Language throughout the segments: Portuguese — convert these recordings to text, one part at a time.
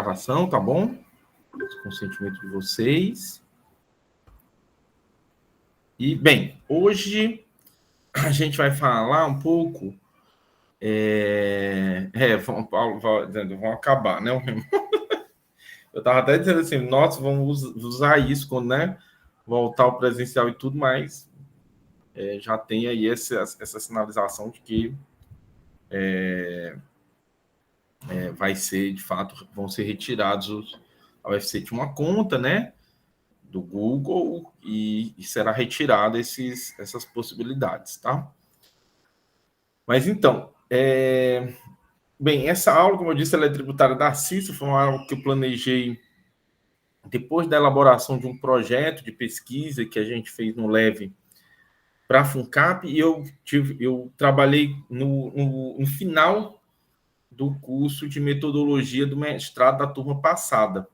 gravação, tá bom? Com o consentimento de vocês. E, bem, hoje a gente vai falar um pouco... Paulo vão acabar, né? Eu estava até dizendo assim, nossa, vamos usar isso quando, né, voltar ao presencial e tudo mais. Já tem aí essa sinalização de que vai ser, de fato, vão ser retirados. A UFC tinha uma conta, né, do Google e será retirada essas possibilidades, tá? Mas então, bem, essa aula, como eu disse, ela é tributária da CISA, foi uma aula que eu planejei depois da elaboração de um projeto de pesquisa que a gente fez no LEVE para a FUNCAP, e eu trabalhei no final do curso de metodologia do mestrado da turma passada.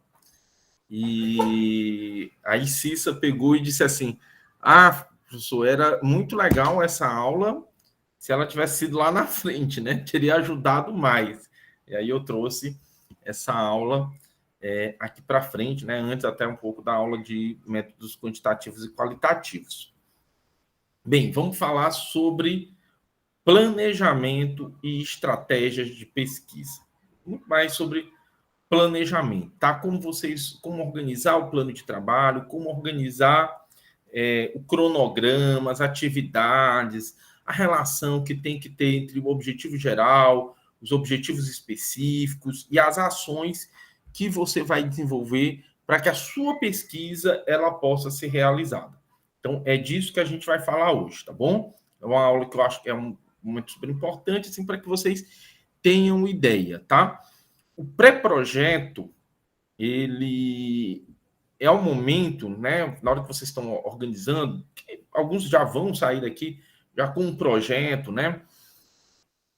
E aí Cissa pegou e disse assim, professor, era muito legal essa aula se ela tivesse sido lá na frente, né? Teria ajudado mais. E aí eu trouxe essa aula aqui para frente, né? Antes até um pouco da aula de métodos quantitativos e qualitativos. Bem, vamos falar sobre planejamento e estratégias de pesquisa. Muito mais sobre planejamento, tá? Como organizar o plano de trabalho, como organizar o cronograma, as atividades, a relação que tem que ter entre o objetivo geral, os objetivos específicos e as ações que você vai desenvolver para que a sua pesquisa ela possa ser realizada. Então, é disso que a gente vai falar hoje, tá bom? É uma aula que eu acho que é um momento super importante, assim, para que vocês tenham ideia, tá? O pré-projeto, ele é o momento, né, na hora que vocês estão organizando, alguns já vão sair daqui já com um projeto, né?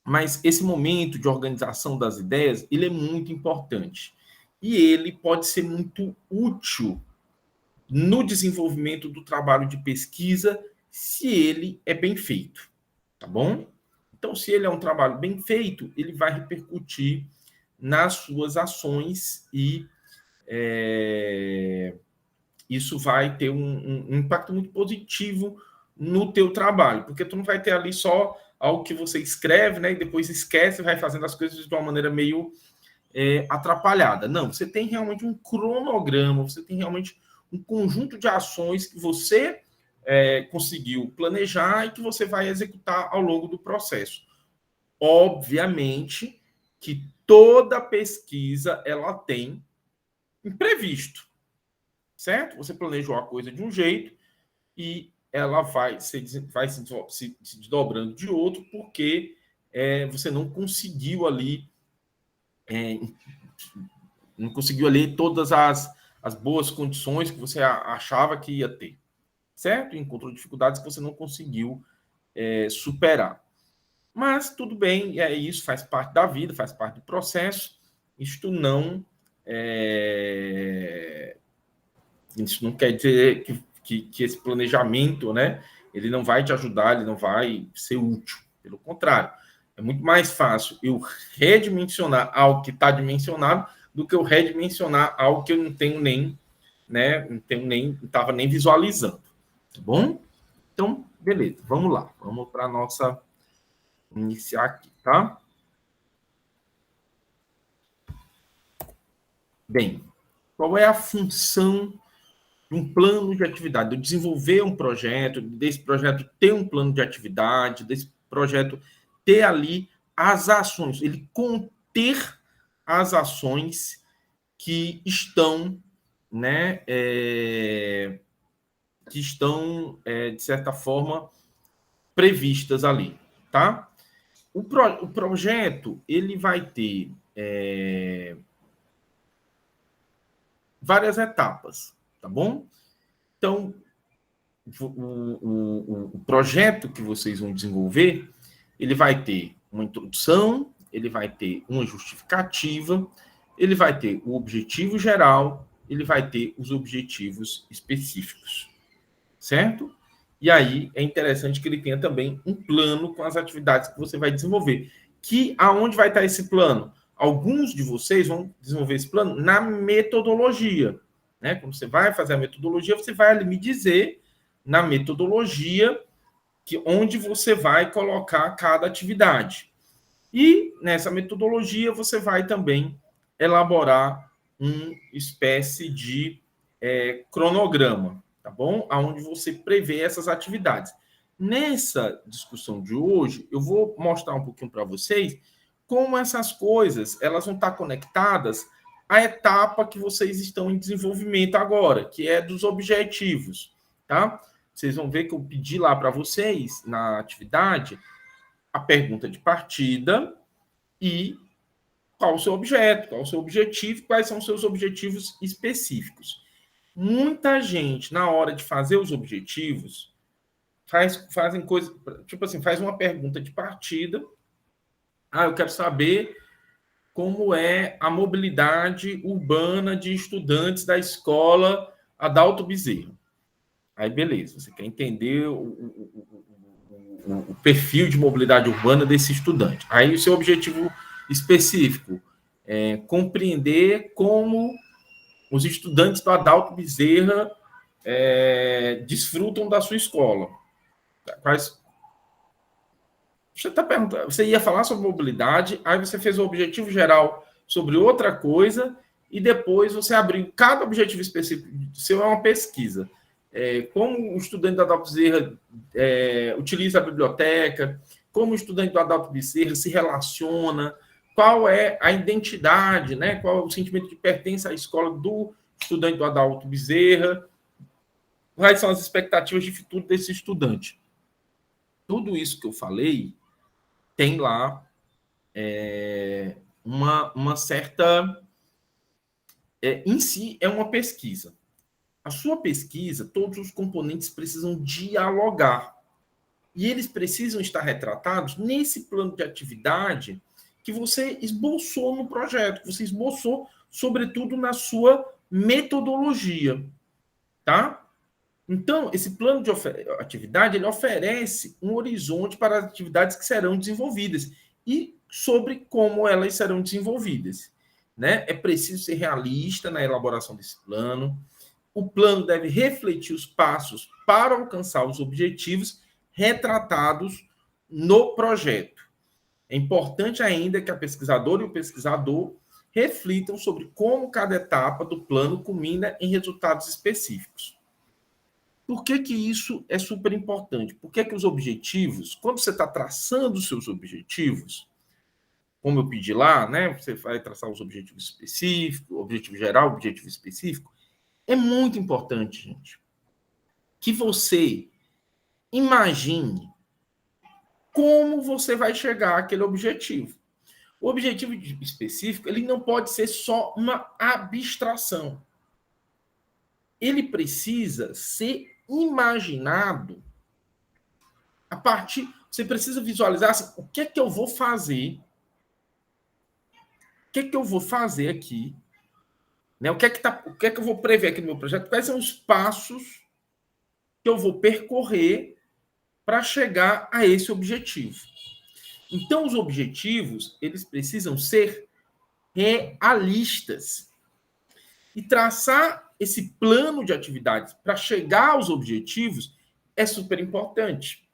Mas esse momento de organização das ideias, ele é muito importante. E ele pode ser muito útil no desenvolvimento do trabalho de pesquisa, se ele é bem feito, tá bom? Então, se ele é um trabalho bem feito, ele vai repercutir nas suas ações e isso vai ter um impacto muito positivo no teu trabalho, porque tu não vai ter ali só algo que você escreve, né, e depois esquece e vai fazendo as coisas de uma maneira meio atrapalhada. Não, você tem realmente um cronograma, você tem realmente um conjunto de ações que você conseguiu planejar e que você vai executar ao longo do processo. Obviamente que toda pesquisa ela tem imprevisto, certo? Você planejou a coisa de um jeito e ela vai se desdobrando de outro porque você não conseguiu ali todas as boas condições que você achava que ia ter, certo? E encontrou dificuldades que você não conseguiu superar. Mas tudo bem, isso faz parte da vida, faz parte do processo. Isto não quer dizer que esse planejamento, né, ele não vai te ajudar, ele não vai ser útil. Pelo contrário, é muito mais fácil eu redimensionar algo que está dimensionado do que eu redimensionar algo que eu não tenho nem, né, não estava nem visualizando. Tá bom? Então, beleza, vamos lá. Vamos para a nossa... iniciar aqui, tá? Bem, qual é a função de um plano de atividade? De desenvolver um projeto, desse projeto ter um plano de atividade, desse projeto ter ali as ações, ele conter as ações que estão, né, de certa forma, previstas ali, tá? O projeto, ele vai ter várias etapas, tá bom? Então, o projeto que vocês vão desenvolver, ele vai ter uma introdução, ele vai ter uma justificativa, ele vai ter o objetivo geral, ele vai ter os objetivos específicos, certo? E aí é interessante que ele tenha também um plano com as atividades que você vai desenvolver. Que aonde vai estar esse plano? alguns de vocês vão desenvolver esse plano na metodologia. Né? Quando você vai fazer a metodologia, você vai ali me dizer na metodologia onde você vai colocar cada atividade. E nessa metodologia você vai também elaborar uma espécie de cronograma, tá bom? Onde você prevê essas atividades. Nessa discussão de hoje, eu vou mostrar um pouquinho para vocês como essas coisas elas vão estar conectadas à etapa que vocês estão em desenvolvimento agora, que é dos objetivos, tá? Vocês vão ver que eu pedi lá para vocês, na atividade, a pergunta de partida e qual o seu objeto, qual o seu objetivo, quais são os seus objetivos específicos. Muita gente, na hora de fazer os objetivos, fazem coisas, tipo assim, faz uma pergunta de partida. Eu quero saber como é a mobilidade urbana de estudantes da escola Adalto Bezerra. Aí, beleza, você quer entender o perfil de mobilidade urbana desse estudante. Aí, o seu objetivo específico é compreender como os estudantes do Adalto Bezerra desfrutam da sua escola. Você está perguntando, você ia falar sobre mobilidade, aí você fez o objetivo geral sobre outra coisa, e depois você abriu cada objetivo específico seu, é uma pesquisa. Como o estudante do Adalto Bezerra utiliza a biblioteca, como o estudante do Adalto Bezerra se relaciona, qual é a identidade, né? Qual é o sentimento de pertença à escola do estudante do Adalto Bezerra, quais são as expectativas de futuro desse estudante. Tudo isso que eu falei tem lá uma certa... em si, é uma pesquisa. A sua pesquisa, todos os componentes precisam dialogar. E eles precisam estar retratados nesse plano de atividade que você esboçou no projeto, que você esboçou, sobretudo, na sua metodologia. Tá? Então, esse plano de atividade ele oferece um horizonte para as atividades que serão desenvolvidas e sobre como elas serão desenvolvidas. Né? É preciso ser realista na elaboração desse plano. O plano deve refletir os passos para alcançar os objetivos retratados no projeto. É importante ainda que a pesquisadora e o pesquisador reflitam sobre como cada etapa do plano culmina em resultados específicos. Por que isso é super importante? Porque os objetivos, quando você está traçando os seus objetivos, como eu pedi lá, né? Você vai traçar os objetivos específicos, objetivo geral, objetivo específico. É muito importante, gente, que você imagine como você vai chegar àquele objetivo. O objetivo específico, ele não pode ser só uma abstração. Ele precisa ser imaginado a partir... Você precisa visualizar assim, o que é que eu vou fazer? O que é que eu vou fazer aqui? Né? O que é que eu vou prever aqui no meu projeto? Quais são os passos que eu vou percorrer para chegar a esse objetivo? Então, os objetivos, eles precisam ser realistas. E traçar esse plano de atividades para chegar aos objetivos é super importante.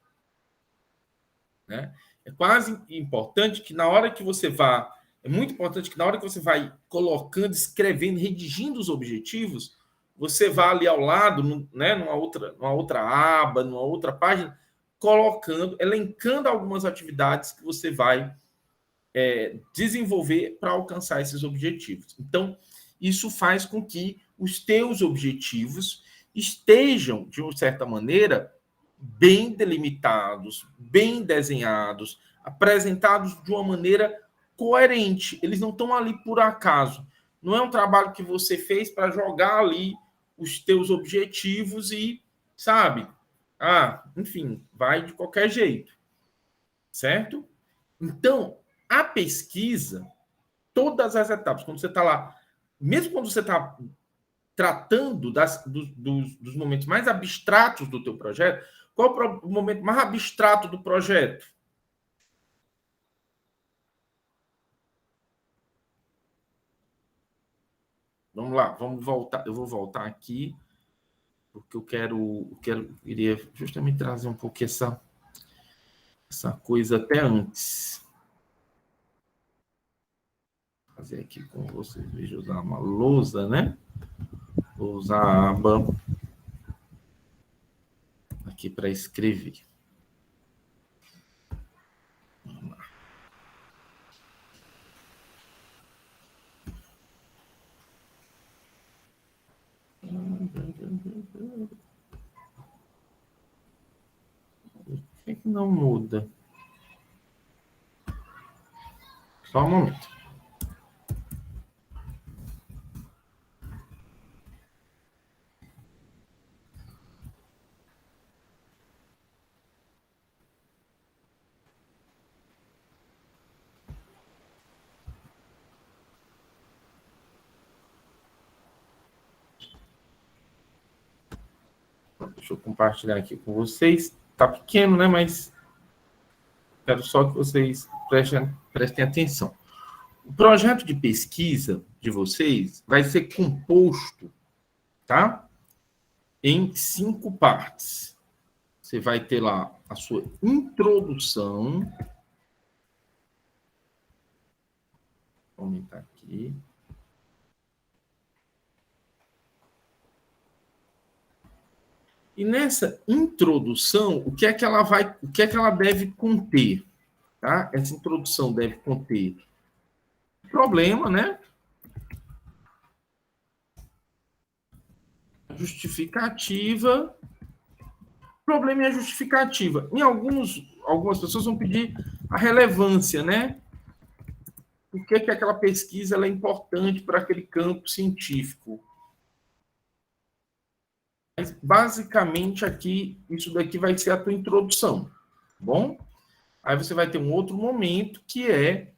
Né? É quase importante que na hora que você vá... É muito importante que na hora que você vai colocando, escrevendo, redigindo os objetivos, você vá ali ao lado, né, numa outra aba, numa outra página, colocando, elencando algumas atividades que você vai desenvolver para alcançar esses objetivos. Então, isso faz com que os teus objetivos estejam, de uma certa maneira, bem delimitados, bem desenhados, apresentados de uma maneira coerente. Eles não estão ali por acaso. Não é um trabalho que você fez para jogar ali os teus objetivos e, sabe, enfim, vai de qualquer jeito. Certo? Então, a pesquisa, todas as etapas, quando você está lá, mesmo quando você está tratando dos momentos mais abstratos do teu projeto, qual é o momento mais abstrato do projeto? Vamos lá, vamos voltar. Eu vou voltar aqui, porque eu queria justamente trazer um pouco essa coisa até antes. Vou fazer aqui com vocês. Veja, usar uma lousa, né? Vou usar a aba aqui para escrever. Vamos lá. Por que não muda? Só um momento. Deixa eu compartilhar aqui com vocês. Tá pequeno, né? Mas quero só que vocês prestem atenção. O projeto de pesquisa de vocês vai ser composto, tá? Em 5 partes. Você vai ter lá a sua introdução. Vou aumentar aqui. E nessa introdução, o que é que ela deve conter? Tá? Essa introdução deve conter problema, né? Justificativa. Problema e a justificativa. Algumas pessoas vão pedir a relevância, né? Por que aquela pesquisa ela é importante para aquele campo científico? Mas, basicamente, aqui, isso daqui vai ser a tua introdução, tá bom? Aí você vai ter um outro momento, que é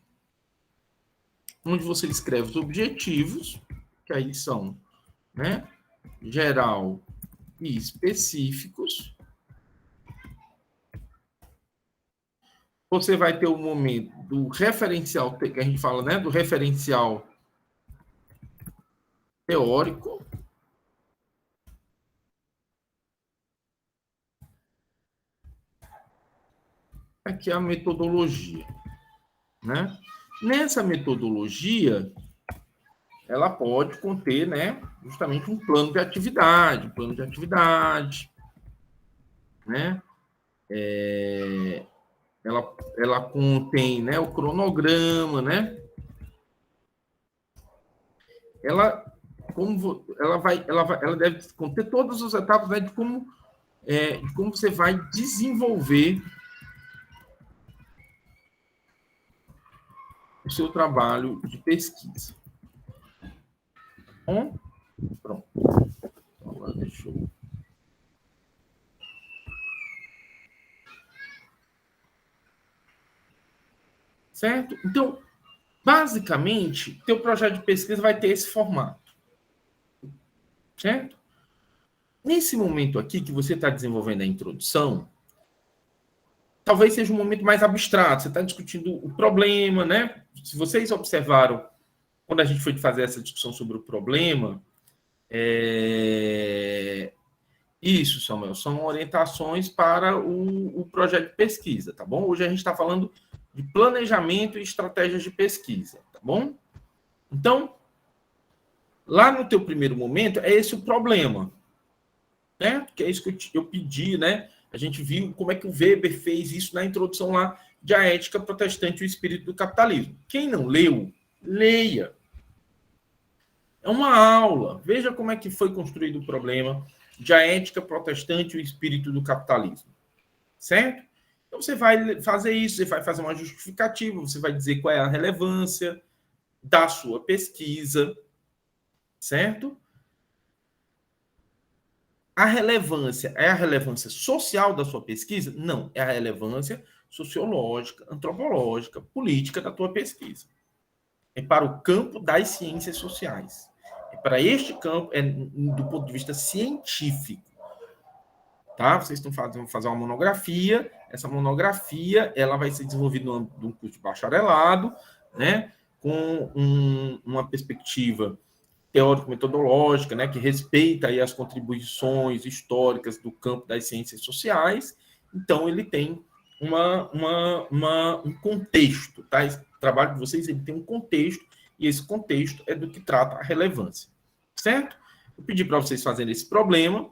onde você escreve os objetivos, que aí são, né, geral e específicos. Você vai ter o momento do referencial, que a gente fala, né, do referencial teórico. Aqui é a metodologia, né? Nessa metodologia, ela pode conter, né, justamente um plano de atividade, né? Ela contém, né, o cronograma, né? Ela deve conter todas as etapas, né, de como você vai desenvolver o seu trabalho de pesquisa. Bom, pronto. Então, agora deixa eu... Certo? Então, basicamente, teu projeto de pesquisa vai ter esse formato. Certo? Nesse momento aqui que você está desenvolvendo a introdução, talvez seja um momento mais abstrato. Você está discutindo o problema, né? Se vocês observaram, quando a gente foi fazer essa discussão sobre o problema, isso, Samuel, são orientações para o projeto de pesquisa, tá bom? Hoje a gente está falando de planejamento e estratégias de pesquisa, tá bom? Então, lá no teu primeiro momento, é esse o problema, né? Que é isso que eu pedi, né? A gente viu como é que o Weber fez isso na introdução lá de A Ética Protestante e o Espírito do Capitalismo. Quem não leu, leia. É uma aula. Veja como é que foi construído o problema de A Ética Protestante e o Espírito do Capitalismo. Certo? Então, você vai fazer isso, você vai fazer uma justificativa, você vai dizer qual é a relevância da sua pesquisa, certo? A relevância é a relevância social da sua pesquisa? Não, é a relevância sociológica, antropológica, política da tua pesquisa. É para o campo das ciências sociais. É para este campo, do ponto de vista científico. Tá? Vocês estão fazendo uma monografia, essa monografia ela vai ser desenvolvida num curso de bacharelado, né? Com uma perspectiva teórico-metodológica, né, que respeita aí as contribuições históricas do campo das ciências sociais. Então, ele tem um contexto, tá? Esse trabalho de vocês ele tem um contexto, e esse contexto é do que trata a relevância, certo? Eu pedi para vocês fazerem esse problema.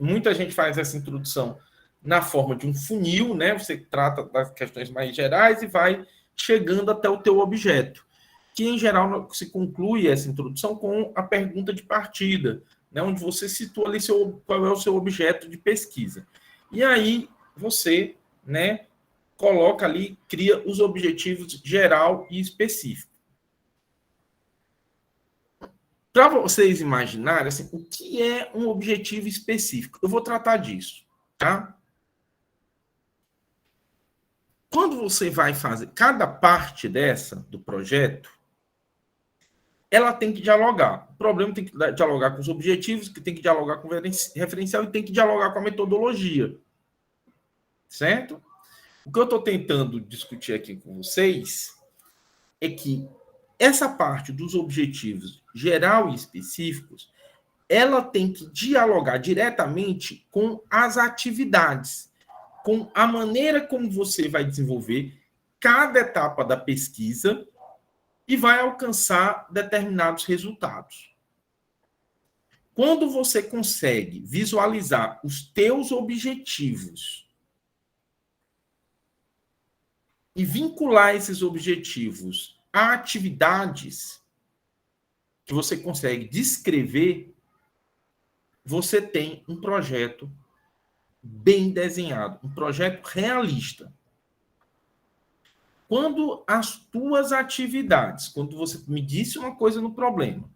Muita gente faz essa introdução na forma de um funil, né? Você trata das questões mais gerais e vai chegando até o teu objeto, que em geral se conclui essa introdução com a pergunta de partida, né? Onde você situa ali qual é o seu objeto de pesquisa. E aí você, né, coloca ali, cria os objetivos geral e específico. Para vocês imaginarem assim, o que é um objetivo específico, eu vou tratar disso, tá? Quando você vai fazer cada parte dessa do projeto, ela tem que dialogar. O problema tem que dialogar com os objetivos, que tem que dialogar com o referencial e tem que dialogar com a metodologia, certo? O que eu estou tentando discutir aqui com vocês é que essa parte dos objetivos geral e específicos, ela tem que dialogar diretamente com as atividades, com a maneira como você vai desenvolver cada etapa da pesquisa e vai alcançar determinados resultados. Quando você consegue visualizar os teus objetivos e vincular esses objetivos a atividades que você consegue descrever, você tem um projeto bem desenhado, um projeto realista. Quando as tuas atividades, quando você me disse uma coisa no problema,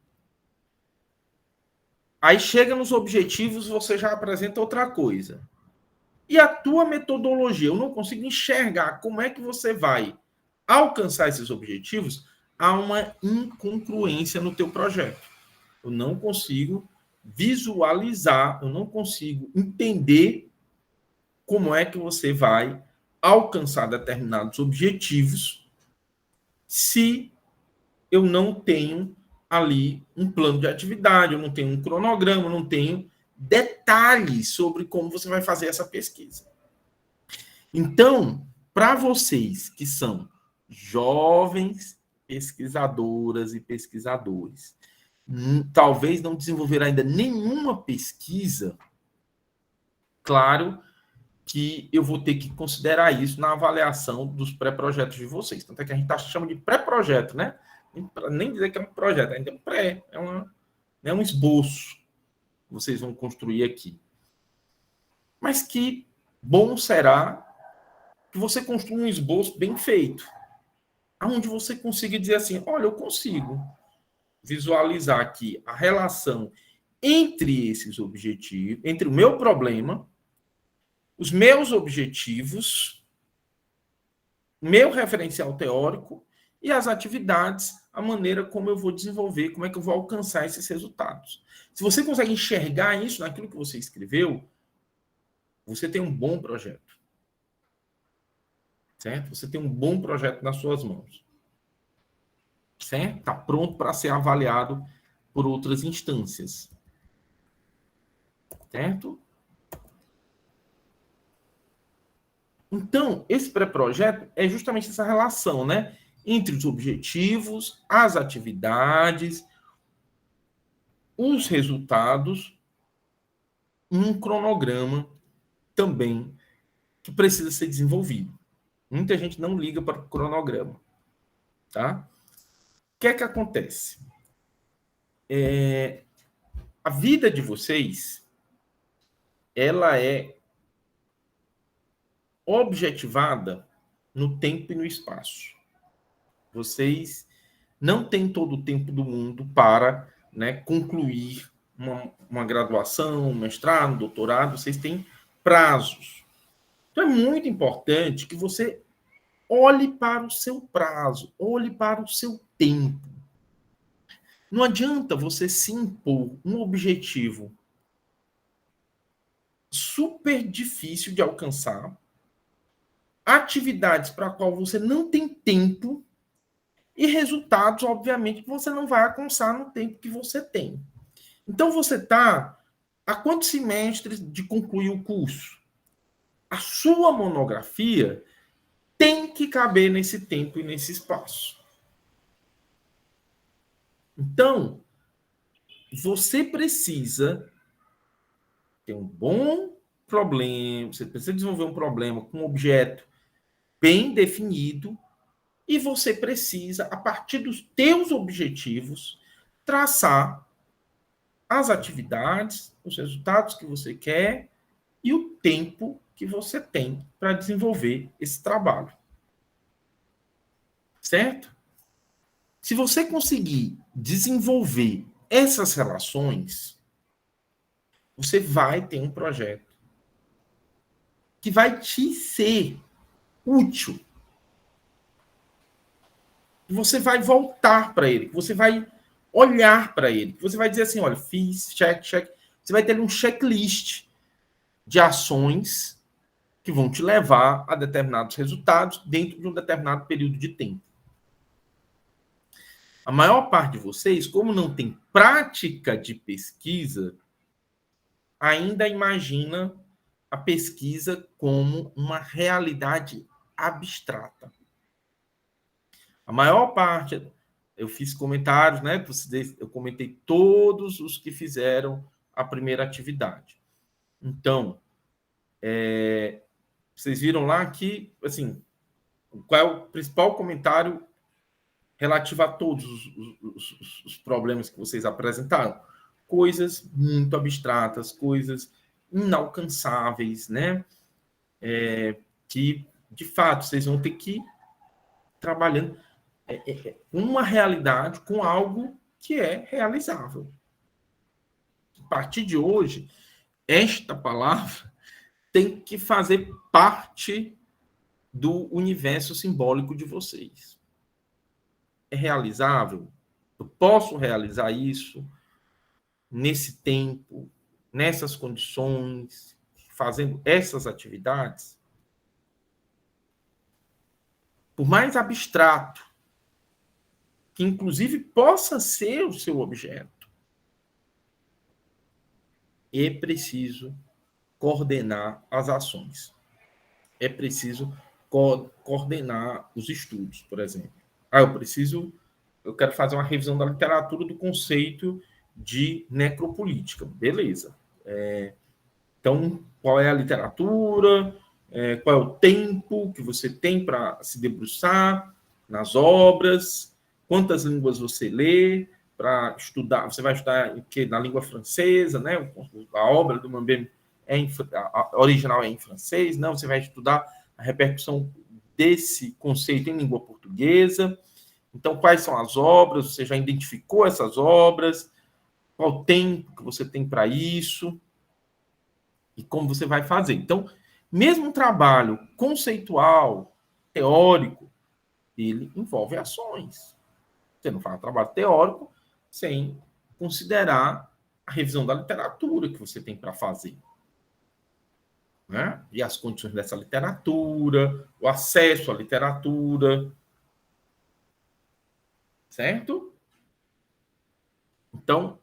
aí chega nos objetivos, você já apresenta outra coisa. E a tua metodologia, eu não consigo enxergar como é que você vai alcançar esses objetivos, há uma incongruência no teu projeto. Eu não consigo visualizar, eu não consigo entender como é que você vai alcançar determinados objetivos se eu não tenho ali um plano de atividade, eu não tenho um cronograma, eu não tenho detalhes sobre como você vai fazer essa pesquisa. Então, para vocês que são jovens pesquisadoras e pesquisadores, talvez não desenvolveram ainda nenhuma pesquisa, claro que eu vou ter que considerar isso na avaliação dos pré-projetos de vocês. Tanto é que a gente chama de pré-projeto, né? Nem dizer que é um projeto, ainda é um pré, é um esboço que vocês vão construir aqui. Mas que bom será que você construa um esboço bem feito, onde você consiga dizer assim, olha, eu consigo visualizar aqui a relação entre esses objetivos, entre o meu problema, os meus objetivos, meu referencial teórico e as atividades, a maneira como eu vou desenvolver, como é que eu vou alcançar esses resultados. Se você consegue enxergar isso naquilo que você escreveu, você tem um bom projeto. Certo? Você tem um bom projeto nas suas mãos. Certo? Está pronto para ser avaliado por outras instâncias. Certo? Então, esse pré-projeto é justamente essa relação, né? Entre os objetivos, as atividades, os resultados, um cronograma também que precisa ser desenvolvido. Muita gente não liga para o cronograma, tá? O que é que acontece? A vida de vocês, ela é objetivada no tempo e no espaço. Vocês não têm todo o tempo do mundo para, né, concluir uma graduação, um mestrado, um doutorado. Vocês têm prazos. Então é muito importante que você olhe para o seu prazo, olhe para o seu tempo. Não adianta você se impor um objetivo super difícil de alcançar, atividades para a qual você não tem tempo e resultados, obviamente, que você não vai alcançar no tempo que você tem. Então, você está há quantos semestres de concluir o curso? A sua monografia tem que caber nesse tempo e nesse espaço. Então, você precisa ter um bom problema, você precisa desenvolver um problema com um objeto bem definido e você precisa, a partir dos teus objetivos, traçar as atividades, os resultados que você quer e o tempo que você tem para desenvolver esse trabalho. Certo? Se você conseguir desenvolver essas relações, você vai ter um projeto que vai te ser útil. Você vai voltar para ele, você vai olhar para ele, você vai dizer assim, olha, fiz, check, check. Você vai ter um checklist de ações que vão te levar a determinados resultados dentro de um determinado período de tempo. A maior parte de vocês, como não tem prática de pesquisa, ainda imagina a pesquisa como uma realidade abstrata. A maior parte, eu fiz comentários, né? Eu comentei todos os que fizeram a primeira atividade. Então, vocês viram lá que, assim, qual é o principal comentário relativo a todos os problemas que vocês apresentaram? Coisas muito abstratas, coisas inalcançáveis, né? Que, de fato, vocês vão ter que ir trabalhando uma realidade com algo que é realizável. A partir de hoje, esta palavra tem que fazer parte do universo simbólico de vocês. É realizável? Eu posso realizar isso nesse tempo, nessas condições, fazendo essas atividades? Por mais abstrato que, inclusive, possa ser o seu objeto, é preciso coordenar as ações. É preciso coordenar os estudos, por exemplo. Eu quero fazer uma revisão da literatura do conceito de necropolítica. Beleza. Então, qual é a literatura? Qual é o tempo que você tem para se debruçar nas obras? Quantas línguas você lê para estudar? Você vai estudar na língua francesa, né? A obra do Mambembe a original é em francês, não? Você vai estudar a repercussão desse conceito em língua portuguesa. Então, quais são as obras? Você já identificou essas obras? Qual o tempo que você tem para isso? E como você vai fazer? Então, mesmo um trabalho conceitual, teórico, ele envolve ações. Você não faz um trabalho teórico sem considerar a revisão da literatura que você tem para fazer. Né? E as condições dessa literatura, o acesso à literatura. Certo? Então,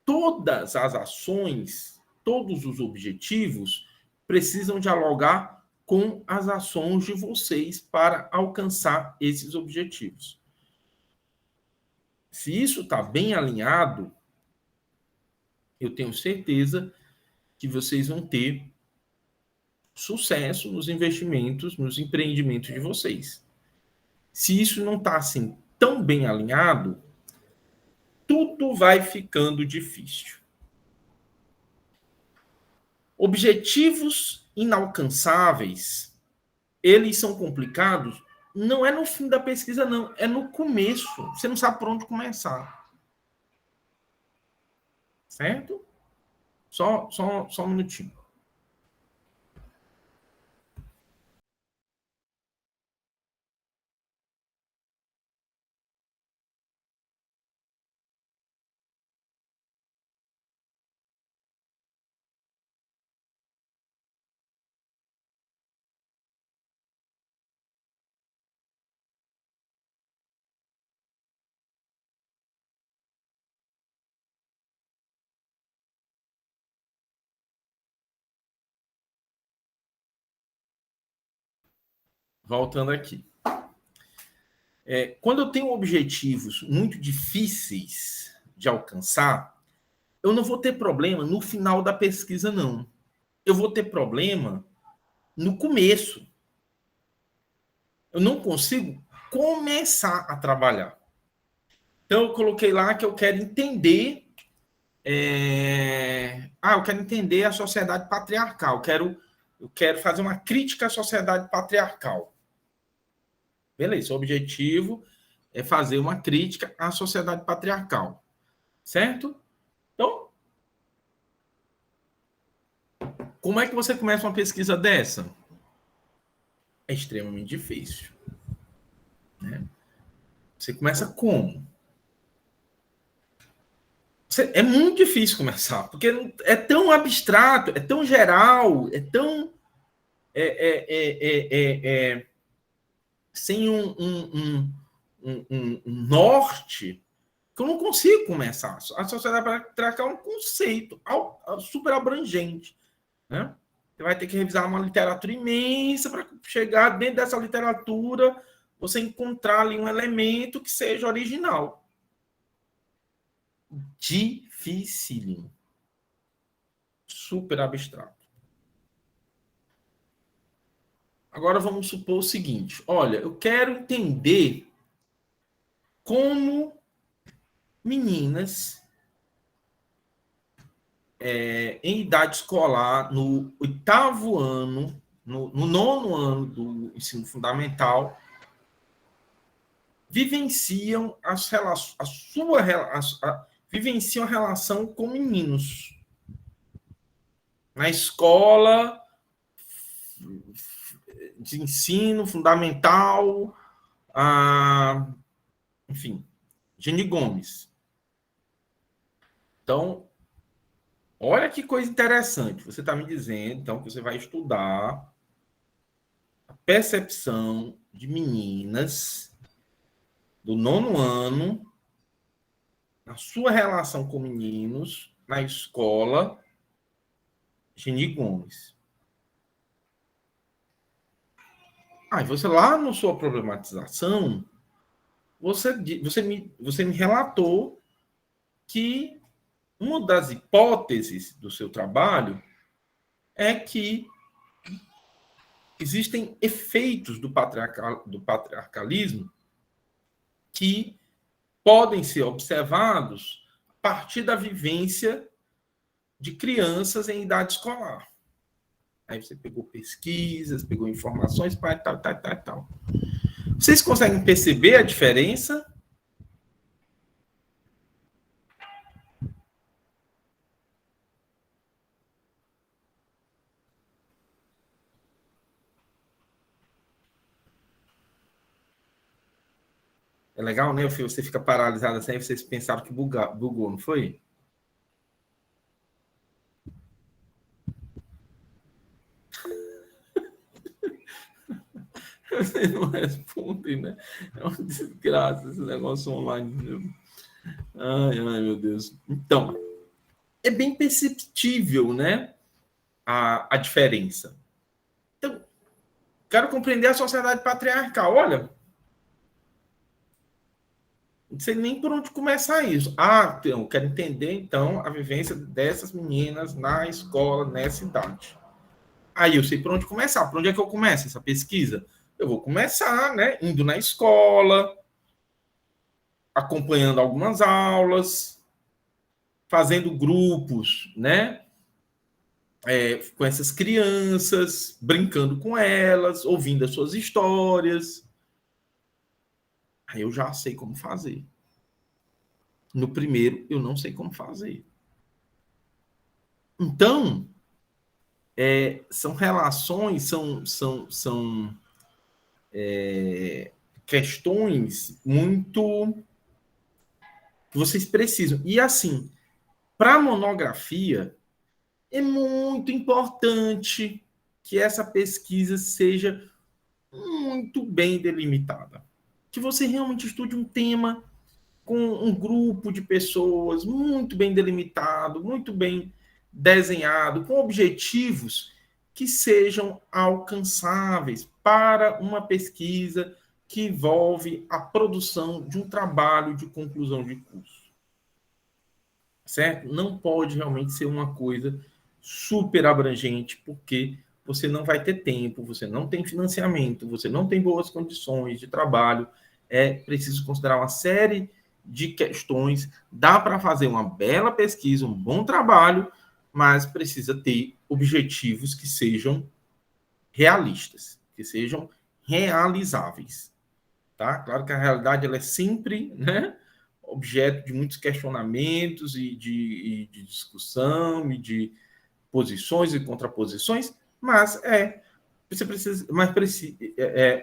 todas as ações, todos os objetivos precisam dialogar com as ações de vocês para alcançar esses objetivos. Se isso está bem alinhado, eu tenho certeza que vocês vão ter sucesso nos investimentos, nos empreendimentos de vocês. Se isso não está assim tão bem alinhado, tudo vai ficando difícil. Objetivos inalcançáveis, eles são complicados, não é no fim da pesquisa, não, é no começo. Você não sabe por onde começar. Certo? Só um minutinho. voltando aqui. Quando eu tenho objetivos muito difíceis de alcançar, eu não vou ter problema no final da pesquisa, não. Eu vou ter problema no começo. Eu não consigo começar a trabalhar. Então, eu coloquei lá que eu quero entender. Eu quero entender a sociedade patriarcal. Eu quero fazer uma crítica à sociedade patriarcal. Beleza, o objetivo é fazer uma crítica à sociedade patriarcal. Certo? Então, como é que você começa uma pesquisa dessa? É extremamente difícil. Né? Você começa como? É muito difícil começar, porque é tão abstrato, é tão geral, é tão sem um norte que eu não consigo começar. A sociedade patriarcal é um conceito super abrangente. Né? Você vai ter que revisar uma literatura imensa para chegar dentro dessa literatura, você encontrar ali um elemento que seja original. Dificílimo. Super abstrato. Agora vamos supor o seguinte: olha, eu quero entender como meninas em idade escolar, no 8º ano, no 9º ano do ensino fundamental, vivenciam vivenciam a relação com meninos. Na escola de ensino fundamental, enfim, Geni Gomes. Então, olha que coisa interessante. Você está me dizendo, então, que você vai estudar a percepção de meninas do 9º ano, na sua relação com meninos, na escola, Geni Gomes. Aí você lá na sua problematização, você me relatou que uma das hipóteses do seu trabalho é que existem efeitos do patriarcalismo que podem ser observados a partir da vivência de crianças em idade escolar. Aí você pegou pesquisas, pegou informações, tal. Vocês conseguem perceber a diferença? É legal, né? Você fica paralisado assim, vocês pensaram que bugou, não foi? Vocês não respondem, né? É uma desgraça esse negócio online. Viu? Ai, meu Deus. Então, é bem perceptível, né? A diferença. Então, quero compreender a sociedade patriarcal. Olha, não sei nem por onde começar isso. Então, eu quero entender, então, a vivência dessas meninas na escola, nessa idade. Aí eu sei por onde começar. Por onde é que eu começo essa pesquisa? Eu vou começar, né, indo na escola, acompanhando algumas aulas, fazendo grupos, né, com essas crianças, brincando com elas, ouvindo as suas histórias. Aí eu já sei como fazer. No primeiro, eu não sei como fazer. Então, são relações, são questões muito que vocês precisam. E assim, para a monografia, é muito importante que essa pesquisa seja muito bem delimitada. Que você realmente estude um tema com um grupo de pessoas muito bem delimitado, muito bem desenhado, com objetivos que sejam alcançáveis para uma pesquisa que envolve a produção de um trabalho de conclusão de curso. Certo? Não pode realmente ser uma coisa super abrangente, porque você não vai ter tempo, você não tem financiamento, você não tem boas condições de trabalho. É preciso considerar uma série de questões. Dá para fazer uma bela pesquisa, um bom trabalho, mas precisa ter objetivos que sejam realistas, que sejam realizáveis. Tá? Claro que a realidade ela é sempre, né, objeto de muitos questionamentos e de discussão e de posições e contraposições, mas você precisa,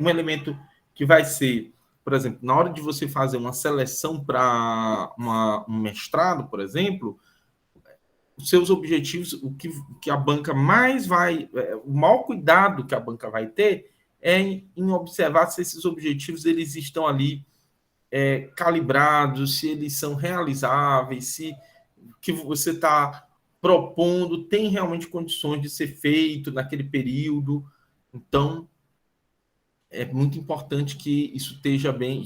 um elemento que vai ser, por exemplo, na hora de você fazer uma seleção para um mestrado, por exemplo, os seus objetivos, o que a banca mais vai, o maior cuidado que a banca vai ter é em observar se esses objetivos eles estão ali calibrados, se eles são realizáveis, se o que você está propondo tem realmente condições de ser feito naquele período. Então, é muito importante que isso esteja bem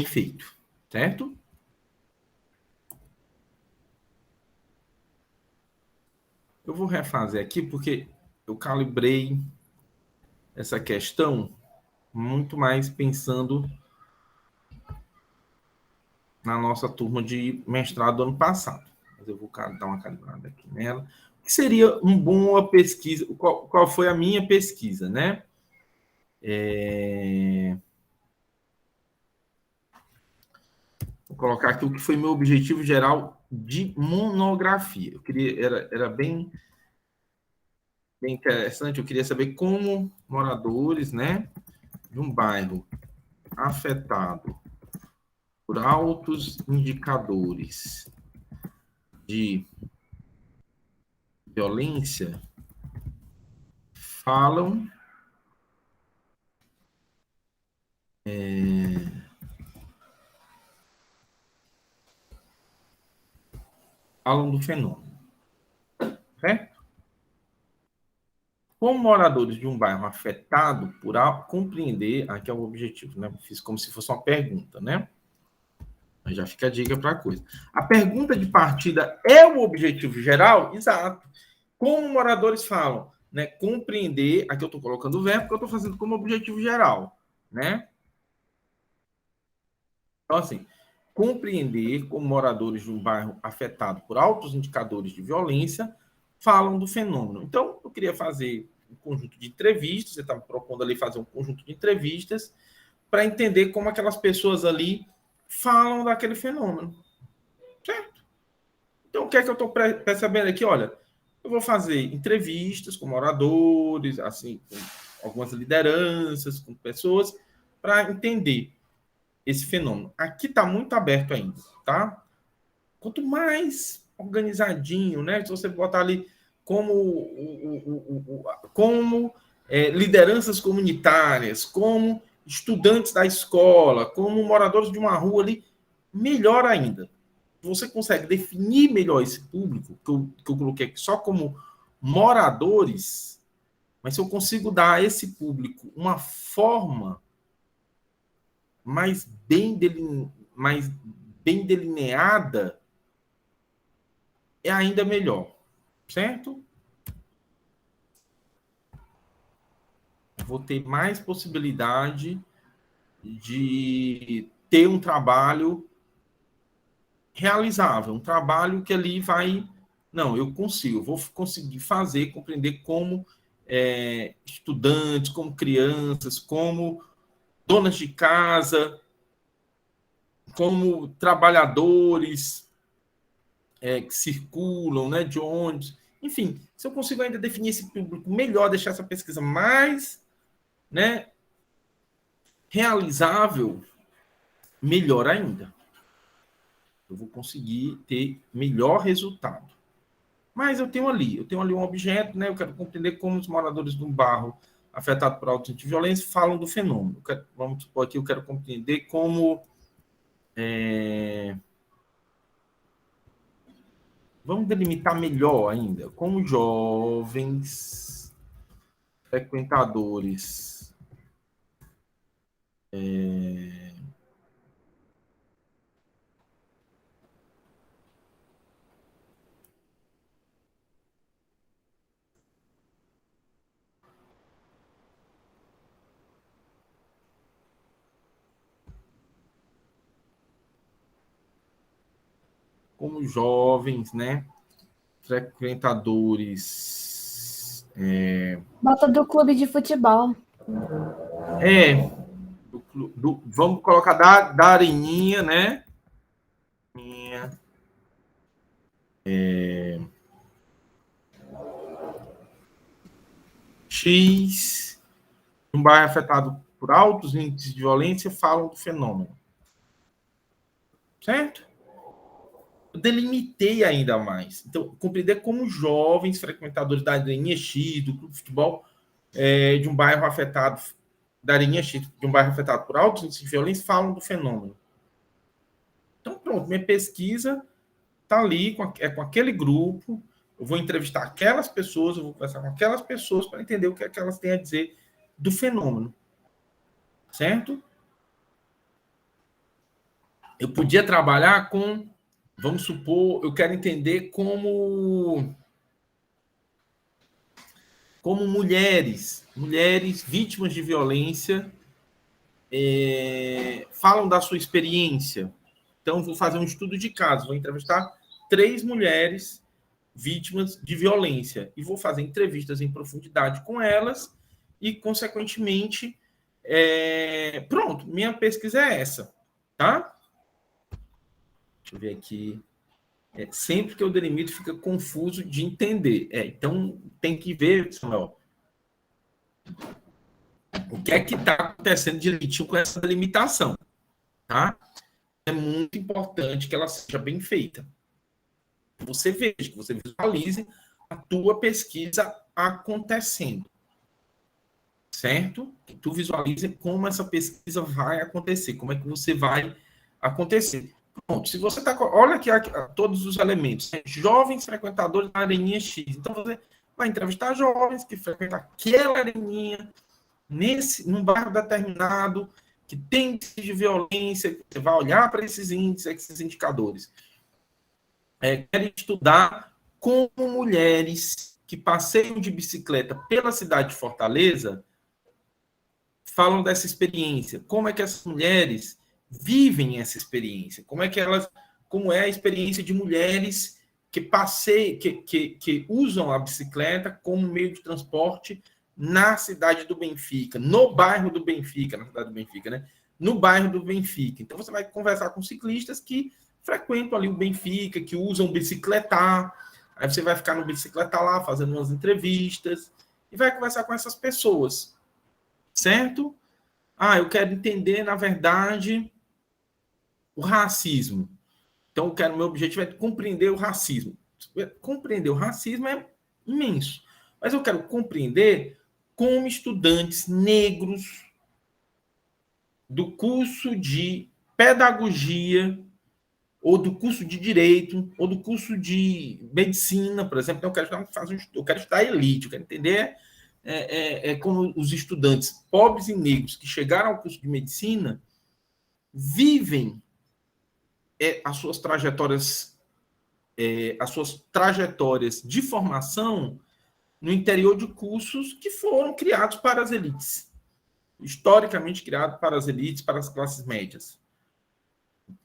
feito, certo? Eu vou refazer aqui porque eu calibrei essa questão muito mais pensando na nossa turma de mestrado do ano passado. Mas eu vou dar uma calibrada aqui nela. O que seria uma boa pesquisa? Qual foi a minha pesquisa, né? Vou colocar aqui o que foi meu objetivo geral de monografia. Eu queria, era bem interessante, eu queria saber como moradores, né, de um bairro afetado por altos indicadores de violência falam falam do fenômeno, certo? Como moradores de um bairro afetado por compreender, aqui é o objetivo, né? Fiz como se fosse uma pergunta, né? Mas já fica a dica para a coisa. A pergunta de partida é o objetivo geral? Exato. Como moradores falam, né? Compreender, aqui eu estou colocando o verbo, porque eu estou fazendo como objetivo geral, né? Então, assim, compreender como moradores de um bairro afetado por altos indicadores de violência falam do fenômeno. Então, eu queria fazer um conjunto de entrevistas, você está me propondo ali fazer um conjunto de entrevistas para entender como aquelas pessoas ali falam daquele fenômeno, certo? Então, o que é que eu estou percebendo aqui? Olha, eu vou fazer entrevistas com moradores, assim, com algumas lideranças, com pessoas, para entender esse fenômeno. Aqui está muito aberto ainda, tá? Quanto mais organizadinho, né? Se você botar ali como lideranças comunitárias, como estudantes da escola, como moradores de uma rua ali, melhor ainda. Você consegue definir melhor esse público, que eu coloquei aqui só como moradores, mas se eu consigo dar a esse público uma forma mais bem delineada, é ainda melhor, certo? Vou ter mais possibilidade de ter um trabalho realizável, um trabalho que ali vai... Não, eu consigo, vou conseguir fazer, compreender como estudantes, como crianças, como donas de casa, como trabalhadores que circulam, né, de ônibus. Enfim, se eu consigo ainda definir esse público melhor, deixar essa pesquisa mais, né, realizável, melhor ainda. Eu vou conseguir ter melhor resultado. Mas eu tenho ali um objeto, né, eu quero compreender como os moradores do bairro afetado por autos de violência falam do fenômeno. Vamos supor aqui, eu quero compreender como Vamos delimitar melhor ainda. Como jovens frequentadores como jovens, né? Frequentadores. Bota do clube de futebol. É. Vamos colocar da areninha, né? X, um bairro afetado por altos índices de violência, falam do fenômeno. Certo? Eu delimitei ainda mais. Então, compreender como jovens frequentadores da areninha X, do clube de futebol, de um bairro afetado, da areninha X, de um bairro afetado por altos índices de violência, falam do fenômeno. Então, pronto, minha pesquisa está ali, com aquele grupo, eu vou entrevistar aquelas pessoas, eu vou conversar com aquelas pessoas para entender o que, é que elas têm a dizer do fenômeno. Certo? Eu podia trabalhar com, vamos supor, eu quero entender como mulheres vítimas de violência falam da sua experiência. Então, vou fazer um estudo de caso, vou entrevistar 3 mulheres vítimas de violência e vou fazer entrevistas em profundidade com elas e, consequentemente, pronto, minha pesquisa é essa, tá? Deixa eu ver aqui. Sempre que eu delimito, fica confuso de entender. Então, tem que ver, Samuel, o que é que está acontecendo direitinho com essa delimitação, tá? É muito importante que ela seja bem feita. Que você veja, que você visualize a tua pesquisa acontecendo, certo? Que tu visualize como essa pesquisa vai acontecer, como é que você vai acontecer. Pronto, se você está... Olha aqui todos os elementos. Né? Jovens frequentadores da areninha X. Então, você vai entrevistar jovens que frequentam aquela areninha num bairro determinado, que tem índice de violência, você vai olhar para esses índices, esses indicadores. Querem estudar como mulheres que passeiam de bicicleta pela cidade de Fortaleza falam dessa experiência. Como é que essas mulheres vivem essa experiência? Como é a experiência de mulheres que passeiam, que usam a bicicleta como meio de transporte na cidade do Benfica, no bairro do Benfica, na cidade do Benfica, né? No bairro do Benfica. Então você vai conversar com ciclistas que frequentam ali o Benfica, que usam bicicletar. Aí você vai ficar no bicicletar lá, fazendo umas entrevistas e vai conversar com essas pessoas. Certo? Eu quero entender, na verdade, o racismo. Então, meu objetivo é compreender o racismo. Compreender o racismo é imenso. Mas eu quero compreender como estudantes negros do curso de pedagogia, ou do curso de direito, ou do curso de medicina, por exemplo. Então, eu quero estudar elite, eu quero entender como os estudantes pobres e negros que chegaram ao curso de medicina vivem as suas trajetórias de formação no interior de cursos que foram criados para as elites, historicamente criados para as elites, para as classes médias,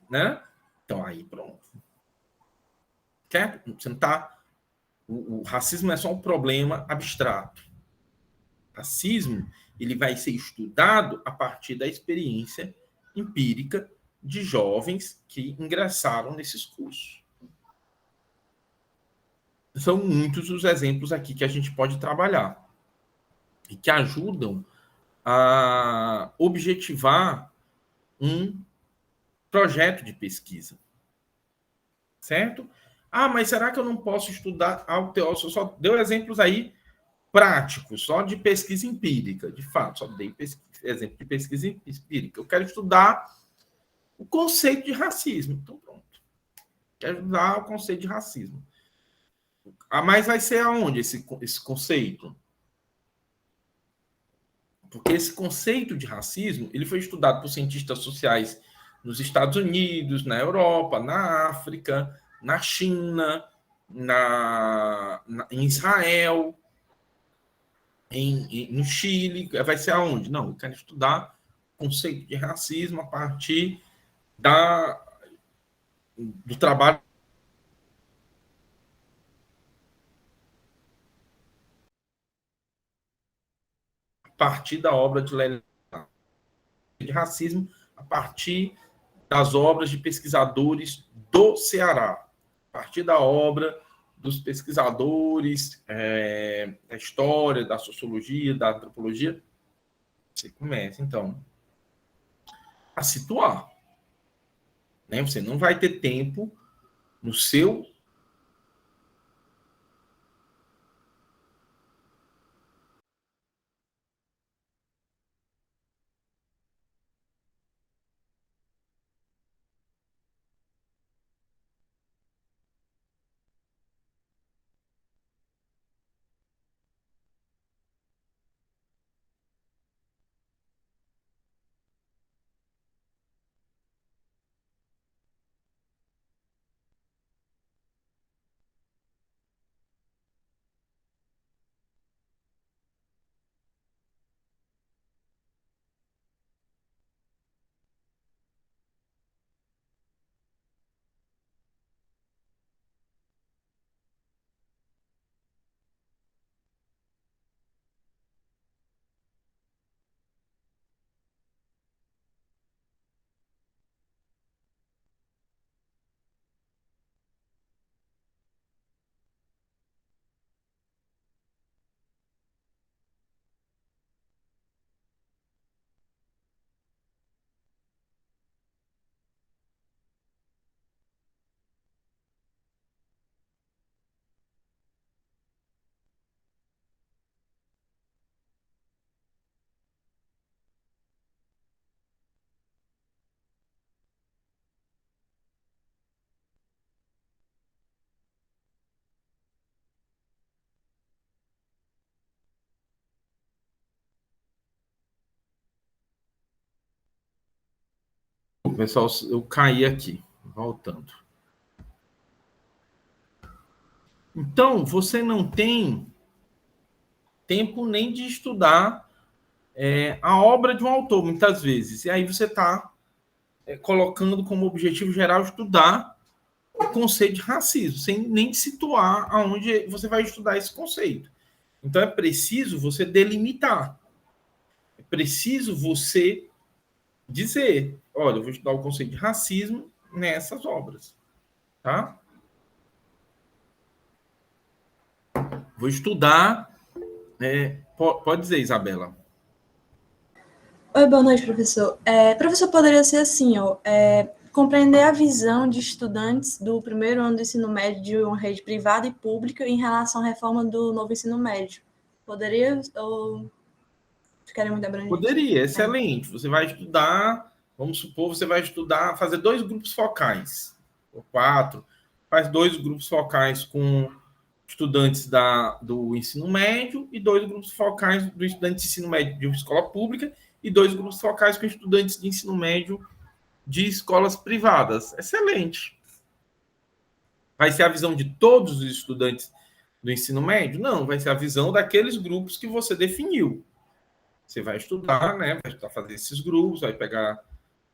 né? Então aí pronto. Você não tá. O racismo é só um problema abstrato. O racismo ele vai ser estudado a partir da experiência empírica de jovens que ingressaram nesses cursos. São muitos os exemplos aqui que a gente pode trabalhar e que ajudam a objetivar um projeto de pesquisa. Certo? Mas será que eu não posso estudar algo teórico? Só deu exemplos aí práticos, só de pesquisa empírica, de fato, só dei exemplo de pesquisa empírica. Eu quero estudar o conceito de racismo. Então, pronto. Quero estudar o conceito de racismo. Mas vai ser aonde esse conceito? Porque esse conceito de racismo ele foi estudado por cientistas sociais nos Estados Unidos, na Europa, na África, na China, em Israel, no Chile. Vai ser aonde? Não, eu quero estudar o conceito de racismo a partir do trabalho a partir da obra de Lenin de racismo, a partir das obras de pesquisadores do Ceará, a partir da obra dos pesquisadores da história, da sociologia, da antropologia. Você começa, então, a situar. Né? Você não vai ter tempo no seu pessoal, eu caí aqui, voltando. Então, você não tem tempo nem de estudar a obra de um autor, muitas vezes. E aí você está colocando como objetivo geral estudar o conceito de racismo, sem nem situar aonde você vai estudar esse conceito. Então, é preciso você delimitar. É preciso você dizer, olha, eu vou estudar o conceito de racismo nessas obras, tá? Vou estudar... pode dizer, Isabela. Oi, boa noite, professor. Professor, poderia ser assim, ó, compreender a visão de estudantes do primeiro ano do ensino médio de uma rede privada e pública em relação à reforma do novo ensino médio. Poderia ou ficaria muito abrangente? Poderia, excelente. Você vai estudar, vamos supor, você vai estudar, fazer 2 grupos focais, ou 4, faz 2 grupos focais com estudantes do ensino médio e 2 grupos focais do estudante de ensino médio de uma escola pública e 2 grupos focais com estudantes de ensino médio de escolas privadas. Excelente. Vai ser a visão de todos os estudantes do ensino médio? Não, vai ser a visão daqueles grupos que você definiu. Você vai estudar, né? Vai estudar, fazer esses grupos, vai pegar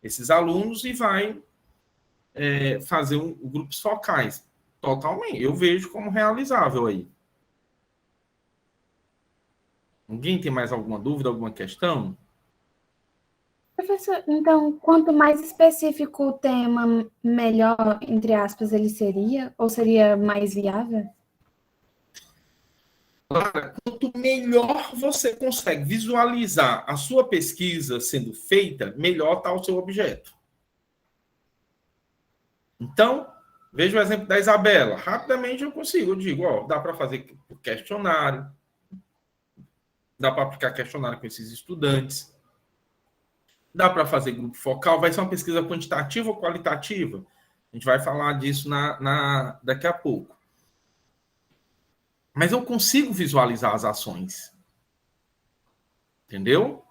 esses alunos e vai fazer grupos focais. Totalmente. Eu vejo como realizável aí. Ninguém tem mais alguma dúvida, alguma questão? Professor, então, quanto mais específico o tema, melhor, entre aspas, ele seria? Ou seria mais viável? Clara, quanto melhor você consegue visualizar a sua pesquisa sendo feita, melhor está o seu objeto. Então, veja o exemplo da Isabela. Rapidamente eu consigo, eu digo, ó, dá para fazer questionário, dá para aplicar questionário com esses estudantes, dá para fazer grupo focal, vai ser uma pesquisa quantitativa ou qualitativa? A gente vai falar disso daqui a pouco. Mas eu consigo visualizar as ações. Entendeu?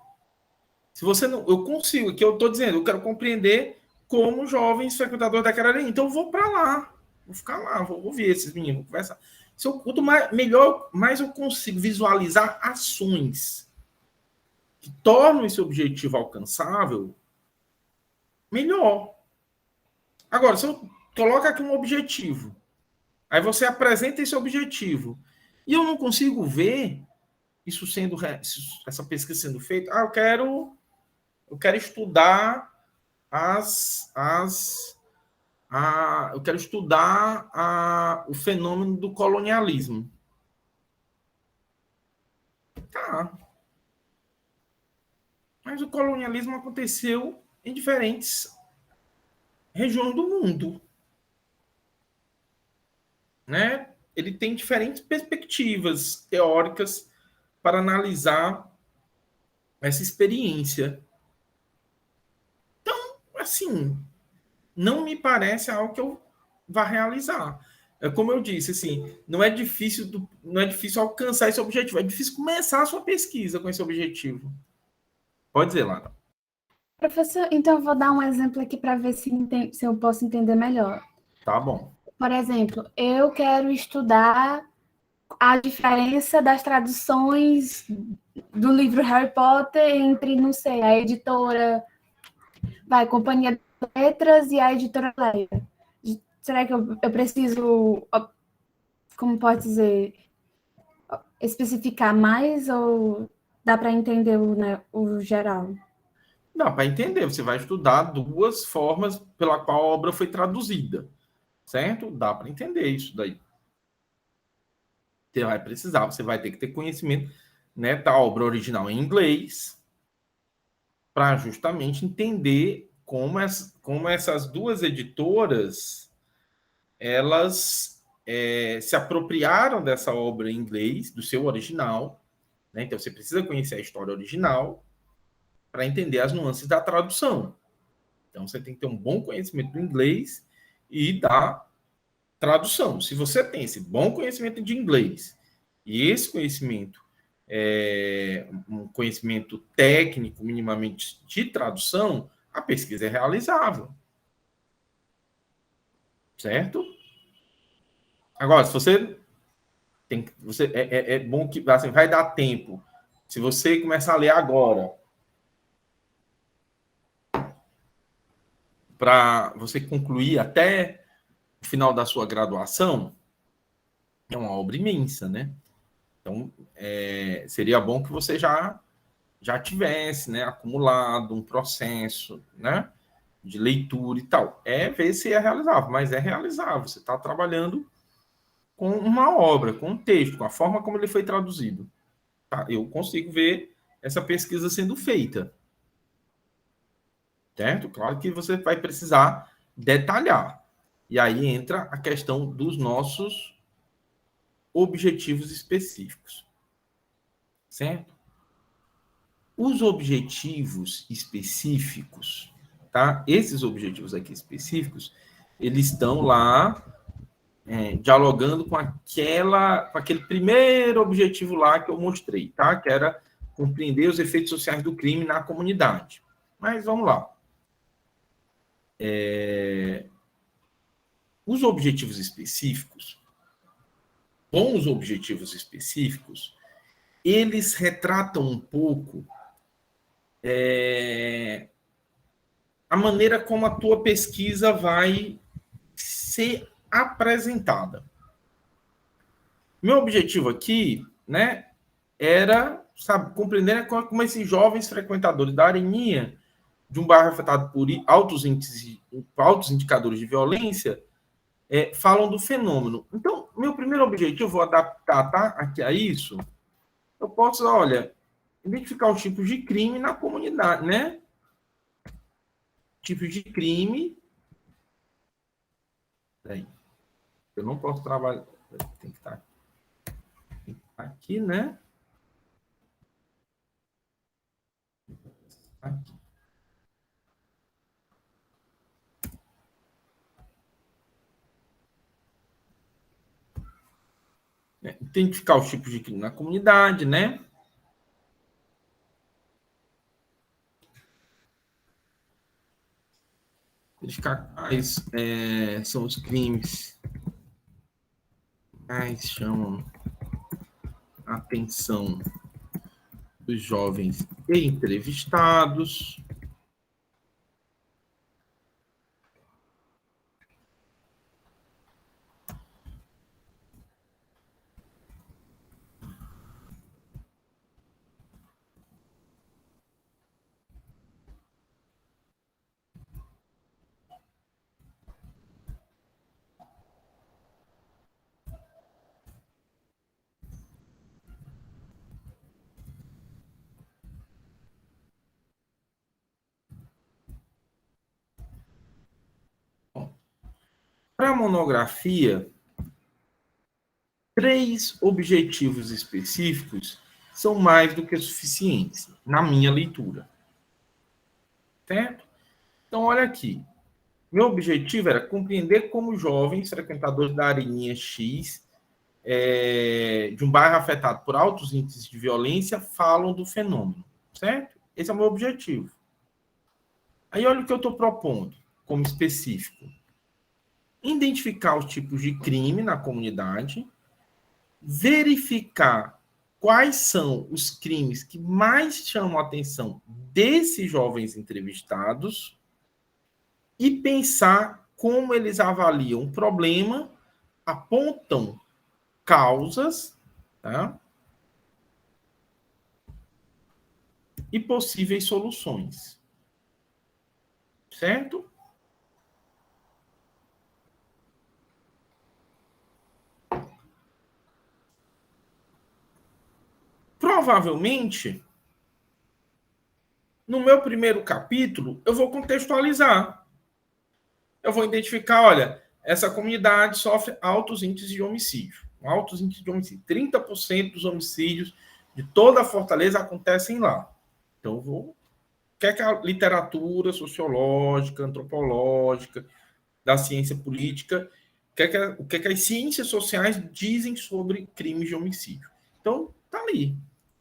Se você não, eu consigo, que eu estou dizendo, eu quero compreender como jovens frequentadores daquela areia. Então eu vou para lá, vou ficar lá, vou ouvir esses meninos, vou conversar. Se eu, quanto melhor, mais eu consigo visualizar ações que tornam esse objetivo alcançável, melhor. Agora, se eu coloco aqui um objetivo, aí você apresenta esse objetivo, e eu não consigo ver isso sendo, essa pesquisa sendo feita, eu quero estudar eu quero estudar o fenômeno do colonialismo. Tá. Mas o colonialismo aconteceu em diferentes regiões do mundo. Né? Ele tem diferentes perspectivas teóricas para analisar essa experiência. Então, assim, não me parece algo que eu vá realizar. É como eu disse, assim, não é difícil alcançar esse objetivo, é difícil começar a sua pesquisa com esse objetivo. Pode dizer, Lara. Professor, então eu vou dar um exemplo aqui para ver se eu posso entender melhor. Tá bom. Por exemplo, eu quero estudar a diferença das traduções do livro Harry Potter entre, não sei, a editora Companhia de Letras e a editora Leia. Será que eu preciso, como pode dizer, especificar mais ou dá para entender o geral? Dá para entender. Você vai estudar duas formas pela qual a obra foi traduzida. Certo? Dá para entender isso daí. Você vai precisar, você vai ter que ter conhecimento, né, da obra original em inglês, para justamente entender como essas duas editoras elas se apropriaram dessa obra em inglês, do seu original. Né? Então, você precisa conhecer a história original para entender as nuances da tradução. Então, você tem que ter um bom conhecimento do inglês e da tradução. Se você tem esse bom conhecimento de inglês e esse conhecimento um conhecimento técnico minimamente de tradução, a pesquisa é realizável. Certo? Agora, se você tem, é bom que assim, vai dar tempo. Se você começar a ler agora, para você concluir até o final da sua graduação, é uma obra imensa, né? Então, seria bom que você já tivesse, né, acumulado um processo, né, de leitura e tal. Ver se é realizável, mas é realizável. Você está trabalhando com uma obra, com um texto, com a forma como ele foi traduzido. Tá? Eu consigo ver essa pesquisa sendo feita. Certo? Claro que você vai precisar detalhar. E aí entra a questão dos nossos objetivos específicos. Certo? Os objetivos específicos, tá? Esses objetivos aqui específicos, eles estão lá dialogando com aquele primeiro objetivo lá que eu mostrei, tá? Que era compreender os efeitos sociais do crime na comunidade. Mas vamos lá. Os objetivos específicos, bons objetivos específicos, eles retratam um pouco a maneira como a tua pesquisa vai ser apresentada. Meu objetivo aqui, né, era, compreender como esses jovens frequentadores da Areninha, de um bairro afetado por altos indicadores de violência, falam do fenômeno. Então, meu primeiro objetivo, eu vou adaptar aqui a isso, eu posso, identificar os tipos de crime na comunidade, né? Tipos de crime. Peraí. Eu não posso trabalhar. Tem que estar aqui, né? Aqui. Identificar os tipos de crime na comunidade, né? Verificar quais são os crimes que mais chamam a atenção dos jovens e entrevistados. Para a monografia, 3 objetivos específicos são mais do que suficientes, na minha leitura. Certo? Então, olha aqui. Meu objetivo era compreender como jovens frequentadores da Areninha X, de um bairro afetado por altos índices de violência, falam do fenômeno. Certo? Esse é o meu objetivo. Aí, olha o que eu estou propondo como específico. Identificar os tipos de crime na comunidade, verificar quais são os crimes que mais chamam a atenção desses jovens entrevistados e pensar como eles avaliam o problema, apontam causas, tá? E possíveis soluções. Certo? Provavelmente, no meu primeiro capítulo, eu vou contextualizar. Eu vou identificar, olha, essa comunidade sofre altos índices de homicídio. Altos índices de homicídio. 30% dos homicídios de toda a Fortaleza acontecem lá. Então, eu vou... O que é que a literatura sociológica, antropológica, da ciência política, o que é que as ciências sociais dizem sobre crimes de homicídio? Então, tá ali.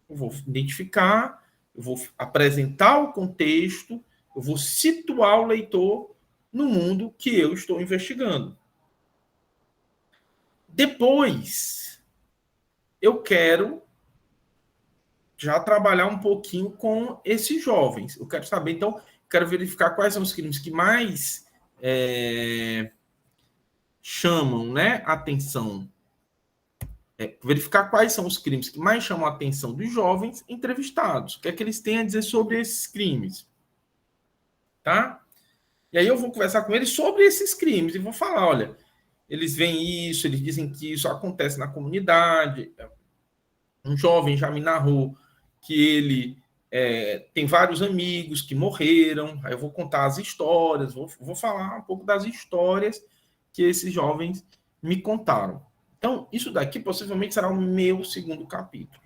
Eu vou identificar, eu vou apresentar o contexto, eu vou situar o leitor no mundo que eu estou investigando. Depois, eu quero já trabalhar um pouquinho com esses jovens. Eu quero saber, então, quero verificar quais são os crimes que mais chamam, né, atenção. Verificar quais são os crimes que mais chamam a atenção dos jovens entrevistados. O que é que eles têm a dizer sobre esses crimes. Tá? E aí eu vou conversar com eles sobre esses crimes e vou falar, olha, eles veem isso, eles dizem que isso acontece na comunidade. Um jovem já me narrou que ele tem vários amigos que morreram. Aí eu vou contar as histórias, vou falar um pouco das histórias que esses jovens me contaram. Então, isso daqui possivelmente será o meu segundo capítulo.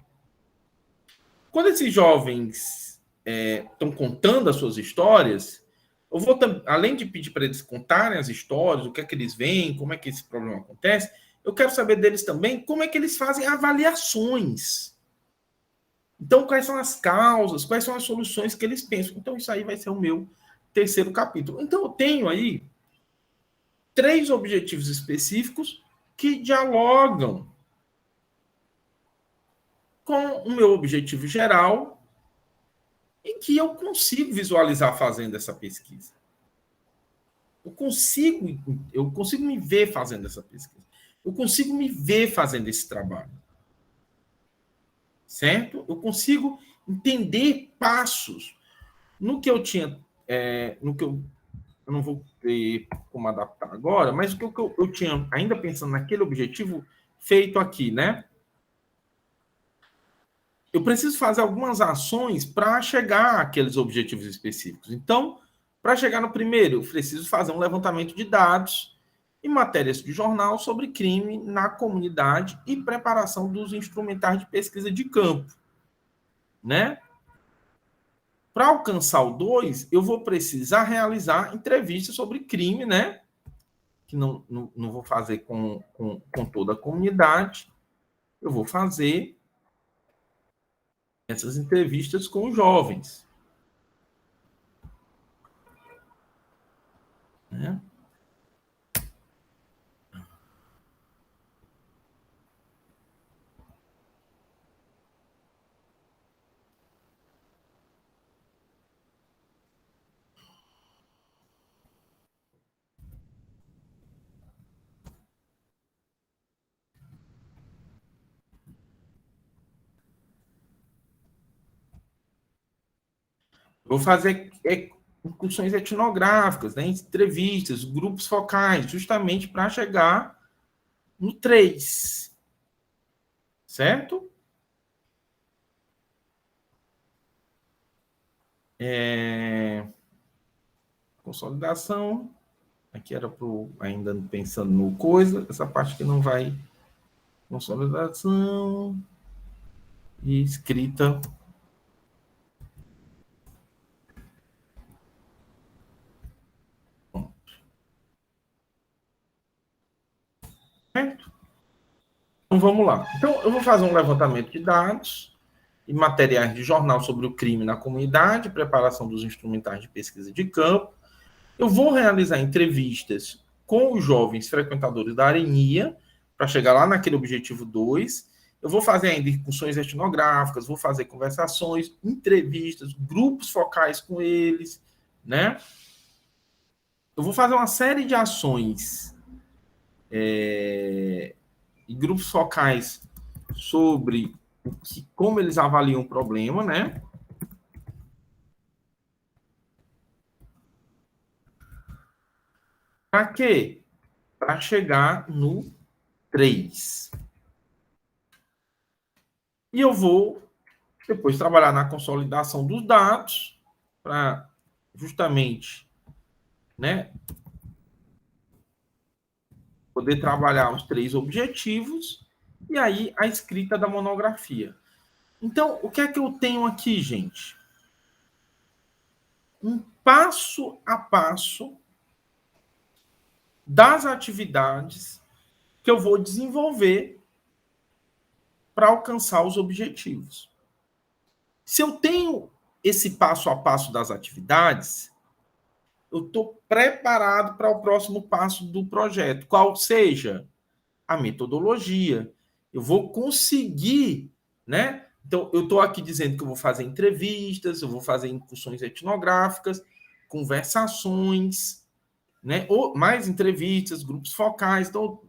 Quando esses jovens estão contando as suas histórias, eu vou, além de pedir para eles contarem as histórias, o que é que eles veem, como é que esse problema acontece, eu quero saber deles também como é que eles fazem avaliações. Então, quais são as causas, quais são as soluções que eles pensam. Então, isso aí vai ser o meu terceiro capítulo. Então, eu tenho aí 3 objetivos específicos que dialogam com o meu objetivo geral e que eu consigo visualizar fazendo essa pesquisa. Eu consigo me ver fazendo essa pesquisa. Eu consigo me ver fazendo esse trabalho. Certo? Eu consigo entender passos no que eu tinha, no que eu não vou ter como adaptar agora, mas o que eu tinha, ainda pensando naquele objetivo, feito aqui, né? Eu preciso fazer algumas ações para chegar àqueles objetivos específicos. Então, para chegar no primeiro, eu preciso fazer um levantamento de dados e matérias de jornal sobre crime na comunidade e preparação dos instrumentais de pesquisa de campo, né? Para alcançar o 2, eu vou precisar realizar entrevistas sobre crime, né? Que não vou fazer com toda a comunidade, eu vou fazer essas entrevistas com os jovens. Né? Vou fazer incursões etnográficas, né, entrevistas, grupos focais, justamente para chegar no 3. Certo? Consolidação. Aqui era ainda pensando no coisa, essa parte que não vai. Consolidação e escrita. Certo? Então vamos lá. Então eu vou fazer um levantamento de dados e materiais de jornal sobre o crime na comunidade, preparação dos instrumentais de pesquisa de campo. Eu vou realizar entrevistas com os jovens frequentadores da Arenia, para chegar lá naquele objetivo 2. Eu vou fazer ainda incursões etnográficas, vou fazer conversações, entrevistas, grupos focais com eles, né? Eu vou fazer uma série de ações e grupos focais sobre como eles avaliam o problema, né? Para quê? Para chegar no 3. E eu vou depois trabalhar na consolidação dos dados para justamente, né, poder trabalhar os 3 objetivos e aí a escrita da monografia. Então, o que é que eu tenho aqui, gente? Um passo a passo das atividades que eu vou desenvolver para alcançar os objetivos. Se eu tenho esse passo a passo das atividades, eu estou preparado para o próximo passo do projeto, qual seja a metodologia. Eu vou conseguir, né? Então, eu estou aqui dizendo que eu vou fazer entrevistas, eu vou fazer incursões etnográficas, conversações, né? Ou mais entrevistas, grupos focais. Então,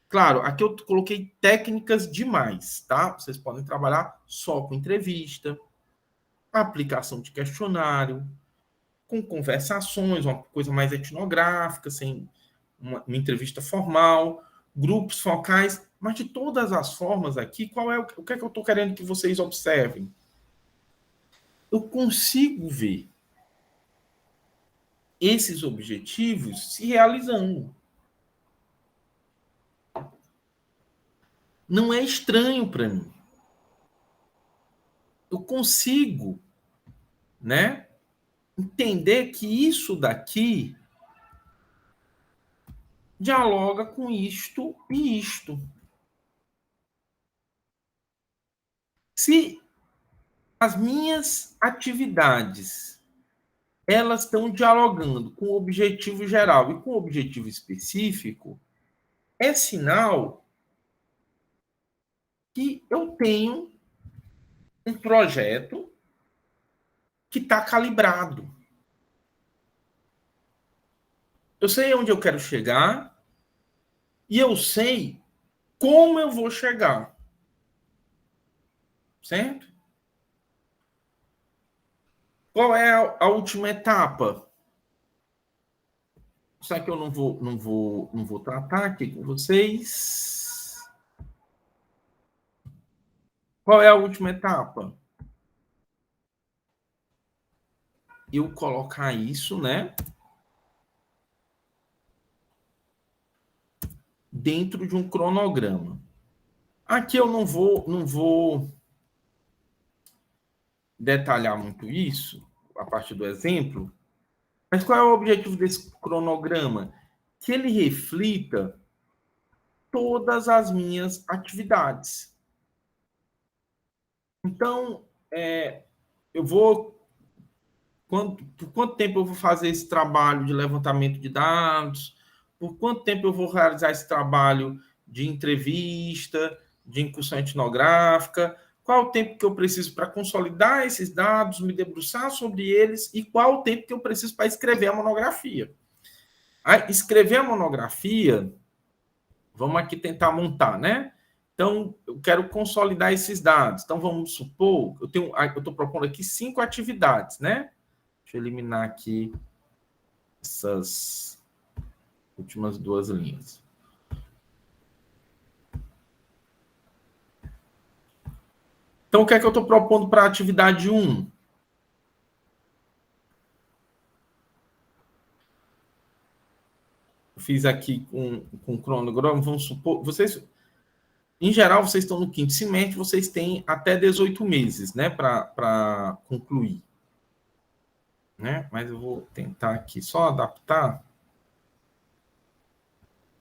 claro, aqui eu coloquei técnicas demais, tá? Vocês podem trabalhar só com entrevista, aplicação de questionário, com conversações, uma coisa mais etnográfica, sem uma entrevista formal, grupos focais, mas de todas as formas aqui, o que é que eu estou querendo que vocês observem? Eu consigo ver esses objetivos se realizando. Não é estranho para mim. Eu consigo, né, entender que isso daqui dialoga com isto e isto. Se as minhas atividades elas estão dialogando com o objetivo geral e com o objetivo específico, é sinal que eu tenho um projeto que está calibrado. Eu sei onde eu quero chegar e eu sei como eu vou chegar. Certo? Qual é a última etapa? Só que eu não vou tratar aqui com vocês. Qual é a última etapa? Eu colocar isso, né, dentro de um cronograma. Aqui eu não vou detalhar muito isso, a partir do exemplo, mas qual é o objetivo desse cronograma? Que ele reflita todas as minhas atividades. Então, eu vou... por quanto tempo eu vou fazer esse trabalho de levantamento de dados? Por quanto tempo eu vou realizar esse trabalho de entrevista, de incursão etnográfica? Qual o tempo que eu preciso para consolidar esses dados, me debruçar sobre eles? E qual o tempo que eu preciso para escrever a monografia? Escrever a monografia, vamos aqui tentar montar, né? Então, eu quero consolidar esses dados. Então, vamos supor, eu estou propondo aqui 5 atividades, né? Deixa eu eliminar aqui essas últimas 2 linhas. Então, o que é que eu estou propondo para a atividade 1? Eu fiz aqui com cronograma, vamos supor, vocês, em geral, vocês estão no 5º semestre, vocês têm até 18 meses, né, para concluir. Né? Mas eu vou tentar aqui só adaptar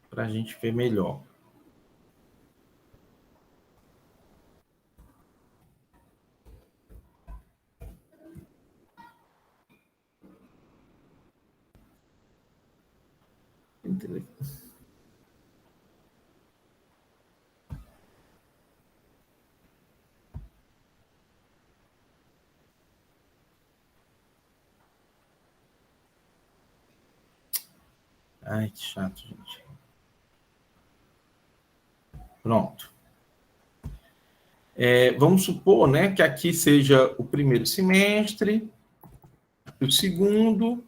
para a gente ver melhor. Ai, que chato, gente. Pronto. Vamos supor, né, que aqui seja o 1º semestre, o 2º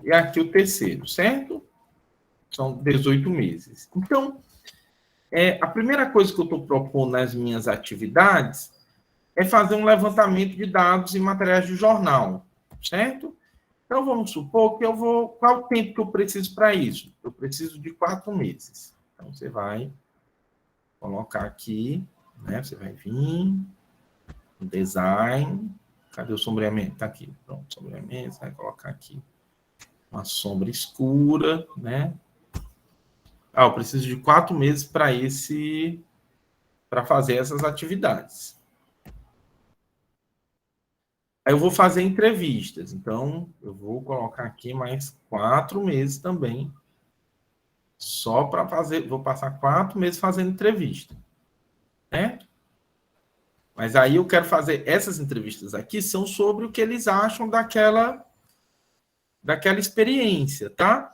e aqui o 3º, certo? São 18 meses. Então, a primeira coisa que eu estou propondo nas minhas atividades é fazer um levantamento de dados e materiais de jornal, certo? Então, vamos supor que qual o tempo que eu preciso para isso? Eu preciso de 4 meses. Então, você vai colocar aqui, né? Você vai vir no design. Cadê o sombreamento? Está aqui. Pronto, sombreamento. Você vai colocar aqui uma sombra escura, né? Eu preciso de 4 meses para fazer essas atividades. Aí eu vou fazer entrevistas. Então, eu vou colocar aqui mais 4 meses também. Só para fazer... Vou passar 4 meses fazendo entrevista. Né? Mas aí eu quero fazer... Essas entrevistas aqui são sobre o que eles acham daquela experiência, tá?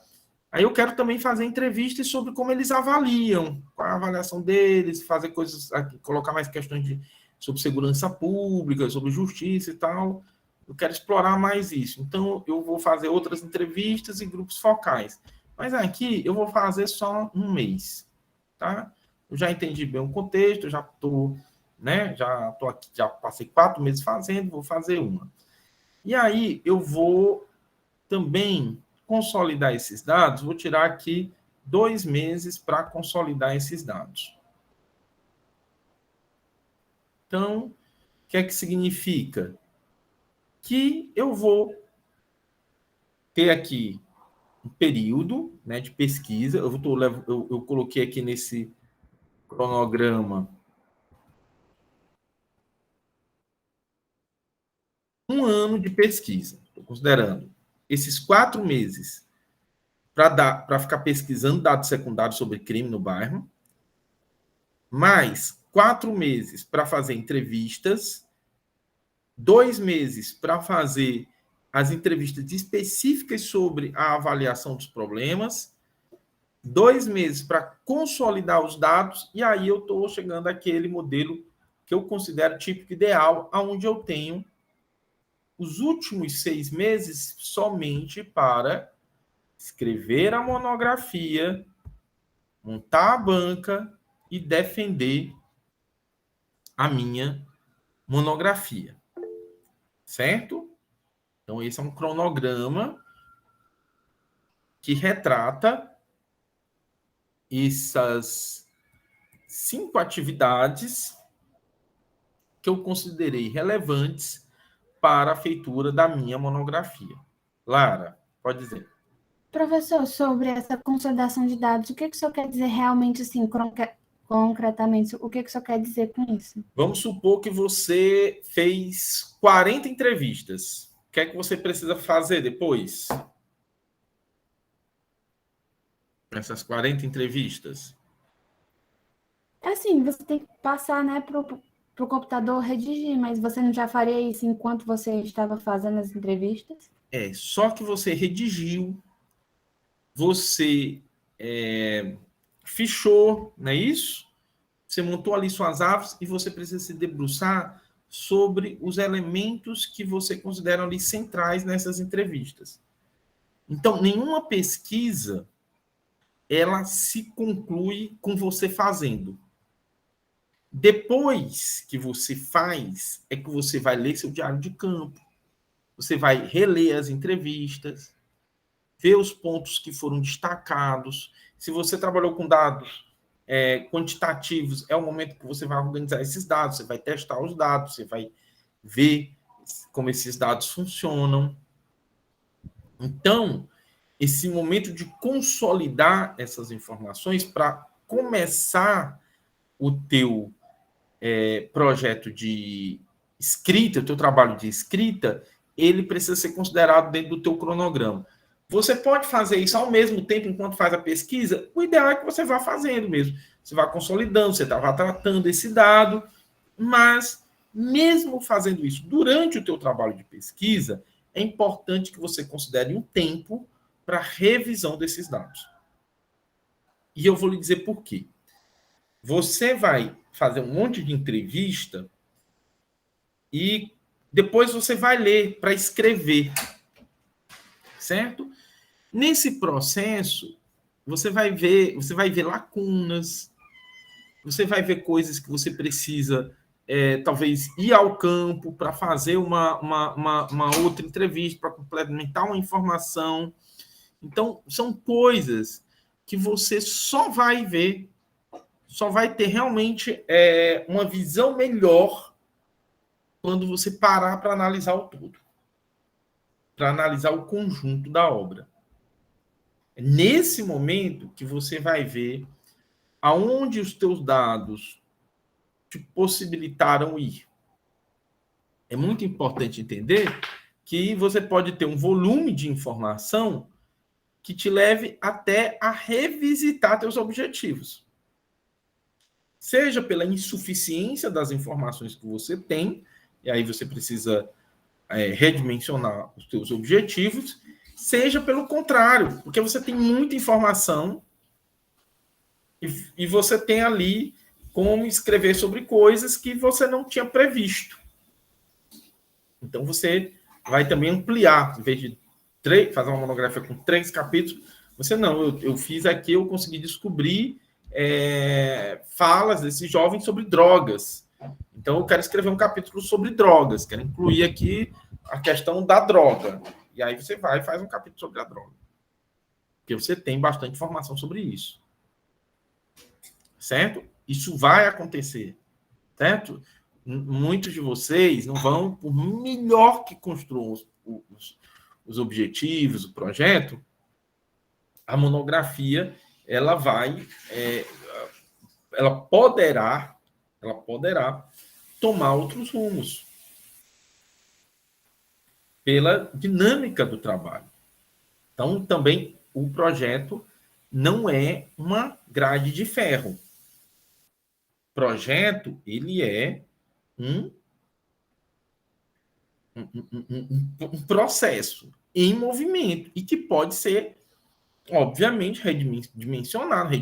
Aí eu quero também fazer entrevistas sobre como eles avaliam, qual a avaliação deles, fazer coisas aqui, colocar mais questões sobre segurança pública, sobre justiça e tal. Eu quero explorar mais isso. Então, eu vou fazer outras entrevistas e grupos focais. Mas aqui eu vou fazer só 1 mês, tá? Eu já entendi bem o contexto, já estou, né? Já estou aqui, já passei 4 meses fazendo, vou fazer 1. E aí eu vou também consolidar esses dados, vou tirar aqui 2 meses para consolidar esses dados. Então, o que é que significa? Que eu vou ter aqui um período, né, de pesquisa. Eu coloquei aqui nesse cronograma 1 ano de pesquisa. Estou considerando esses 4 meses para ficar pesquisando dados secundários sobre crime no bairro, mais 4 meses para fazer entrevistas, 2 meses para fazer as entrevistas específicas sobre a avaliação dos problemas, 2 meses para consolidar os dados, e aí eu estou chegando àquele modelo que eu considero típico ideal, onde eu tenho os últimos 6 meses somente para escrever a monografia, montar a banca e defender a minha monografia. Certo? Então, esse é um cronograma que retrata essas 5 atividades que eu considerei relevantes para a feitura da minha monografia. Lara, pode dizer. Professor, sobre essa consolidação de dados, o que o senhor quer dizer realmente assim, concretamente, o que o senhor quer dizer com isso? Vamos supor que você fez 40 entrevistas. O que é que você precisa fazer depois? Essas 40 entrevistas. Assim, você tem que passar, né, pro computador redigir, mas você não já faria isso enquanto você estava fazendo as entrevistas? Só que você redigiu, você fichou, não é isso? Você montou ali suas aves e você precisa se debruçar sobre os elementos que você considera ali centrais nessas entrevistas. Então, nenhuma pesquisa ela se conclui com você fazendo. Depois que você faz, é que você vai ler seu diário de campo, você vai reler as entrevistas, ver os pontos que foram destacados. Se você trabalhou com dados quantitativos, é o momento que você vai organizar esses dados, você vai testar os dados, você vai ver como esses dados funcionam. Então, esse momento de consolidar essas informações para começar o teu projeto de escrita, o teu trabalho de escrita, ele precisa ser considerado dentro do teu cronograma. Você pode fazer isso ao mesmo tempo enquanto faz a pesquisa? O ideal é que você vá fazendo mesmo. Você vá consolidando, você vá tratando esse dado, mas mesmo fazendo isso durante o teu trabalho de pesquisa, é importante que você considere um tempo para revisão desses dados. E eu vou lhe dizer por quê. Você vai fazer um monte de entrevista e depois você vai ler para escrever, certo? Nesse processo, você vai ver lacunas, você vai ver coisas que você precisa, talvez, ir ao campo para fazer uma outra entrevista, para complementar uma informação. Então, são coisas que você só vai ver, só vai ter realmente uma visão melhor quando você parar para analisar o todo, para analisar o conjunto da obra. É nesse momento que você vai ver aonde os teus dados te possibilitaram ir. É muito importante entender que você pode ter um volume de informação que te leve até a revisitar teus objetivos. Seja pela insuficiência das informações que você tem, e aí você precisa redimensionar os teus objetivos, seja pelo contrário, porque você tem muita informação e você tem ali como escrever sobre coisas que você não tinha previsto. Então, você vai também ampliar, em vez de fazer uma monografia com 3 capítulos, você não, eu fiz aqui, eu consegui descobrir falas desses jovens sobre drogas. Então, eu quero escrever um capítulo sobre drogas, quero incluir aqui a questão da droga. E aí você vai e faz um capítulo sobre a droga. Porque você tem bastante informação sobre isso. Certo? Isso vai acontecer. Certo? Muitos de vocês não vão, por melhor que construam os objetivos, o projeto, a monografia, ela vai, ela poderá tomar outros rumos pela dinâmica do trabalho. Então, também, o projeto não é uma grade de ferro. O projeto, ele é um processo em movimento e que pode ser, obviamente, redimensionado.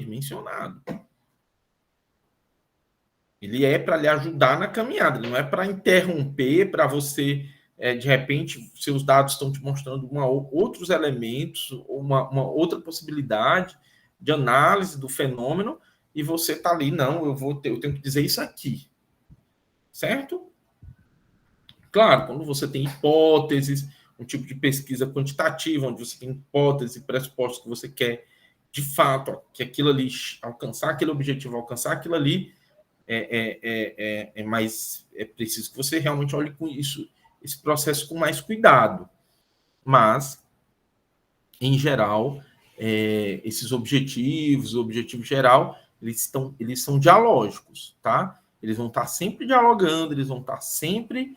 Ele é para lhe ajudar na caminhada, não é para interromper, para você, de repente, seus dados estão te mostrando outros elementos, uma outra possibilidade de análise do fenômeno, e você está ali, não, eu tenho que dizer isso aqui. Certo? Claro, quando você tem hipóteses, um tipo de pesquisa quantitativa, onde você tem hipóteses e pressupostos que você quer, de fato, que aquilo ali, alcançar aquele objetivo, alcançar aquilo ali, mais preciso que você realmente olhe com isso, esse processo com mais cuidado. Mas, em geral, esses objetivos, o objetivo geral, eles são dialógicos, tá? Eles vão estar sempre dialogando, eles vão estar sempre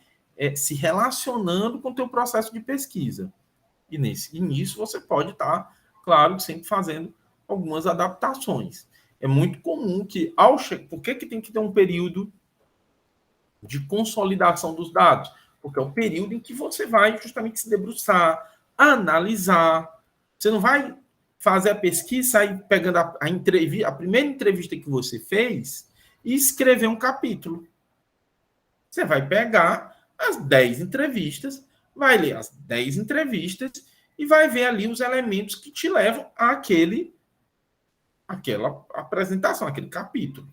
se relacionando com o teu processo de pesquisa. E nisso você pode estar, claro, sempre fazendo algumas adaptações. É muito comum que, por que tem que ter um período de consolidação dos dados? Porque é o período em que você vai justamente se debruçar, analisar. Você não vai fazer a pesquisa, sair pegando a primeira entrevista que você fez e escrever um capítulo. Você vai pegar as 10 entrevistas, vai ler as 10 entrevistas e vai ver ali os elementos que te levam àquela apresentação, aquele capítulo.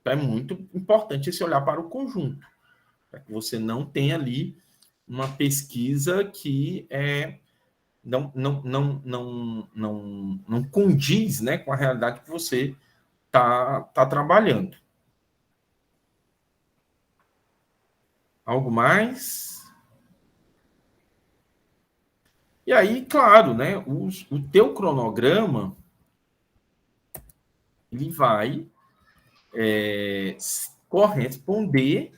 Então, é muito importante esse olhar para o conjunto, para que você não tenha ali uma pesquisa que não condiz, né, com a realidade que você está trabalhando. Algo mais? E aí, claro, né, o teu cronograma ele vai corresponder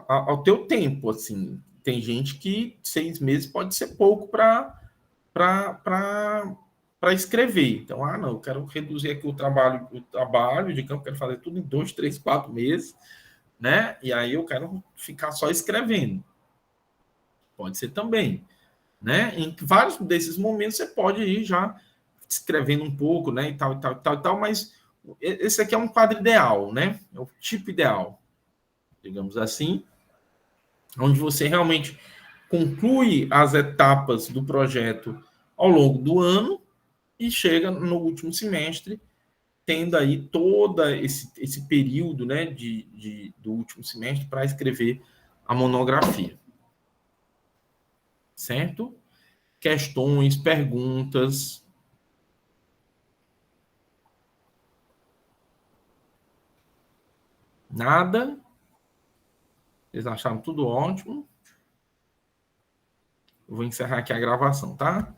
ao teu tempo, assim. Tem gente que 6 meses pode ser pouco para escrever. Então, não, eu quero reduzir aqui o trabalho de campo, quero fazer tudo em 2, 3, 4 meses, né? E aí eu quero ficar só escrevendo. Pode ser também, né? Em vários desses momentos você pode ir já escrevendo um pouco, né? E tal, mas esse aqui é um quadro ideal, né? É o tipo ideal, digamos assim, onde você realmente conclui as etapas do projeto ao longo do ano e chega no último semestre, tendo aí todo esse período, né, do último semestre para escrever a monografia. Certo? Questões, perguntas. Nada? Vocês acharam tudo ótimo? Eu vou encerrar aqui a gravação, tá?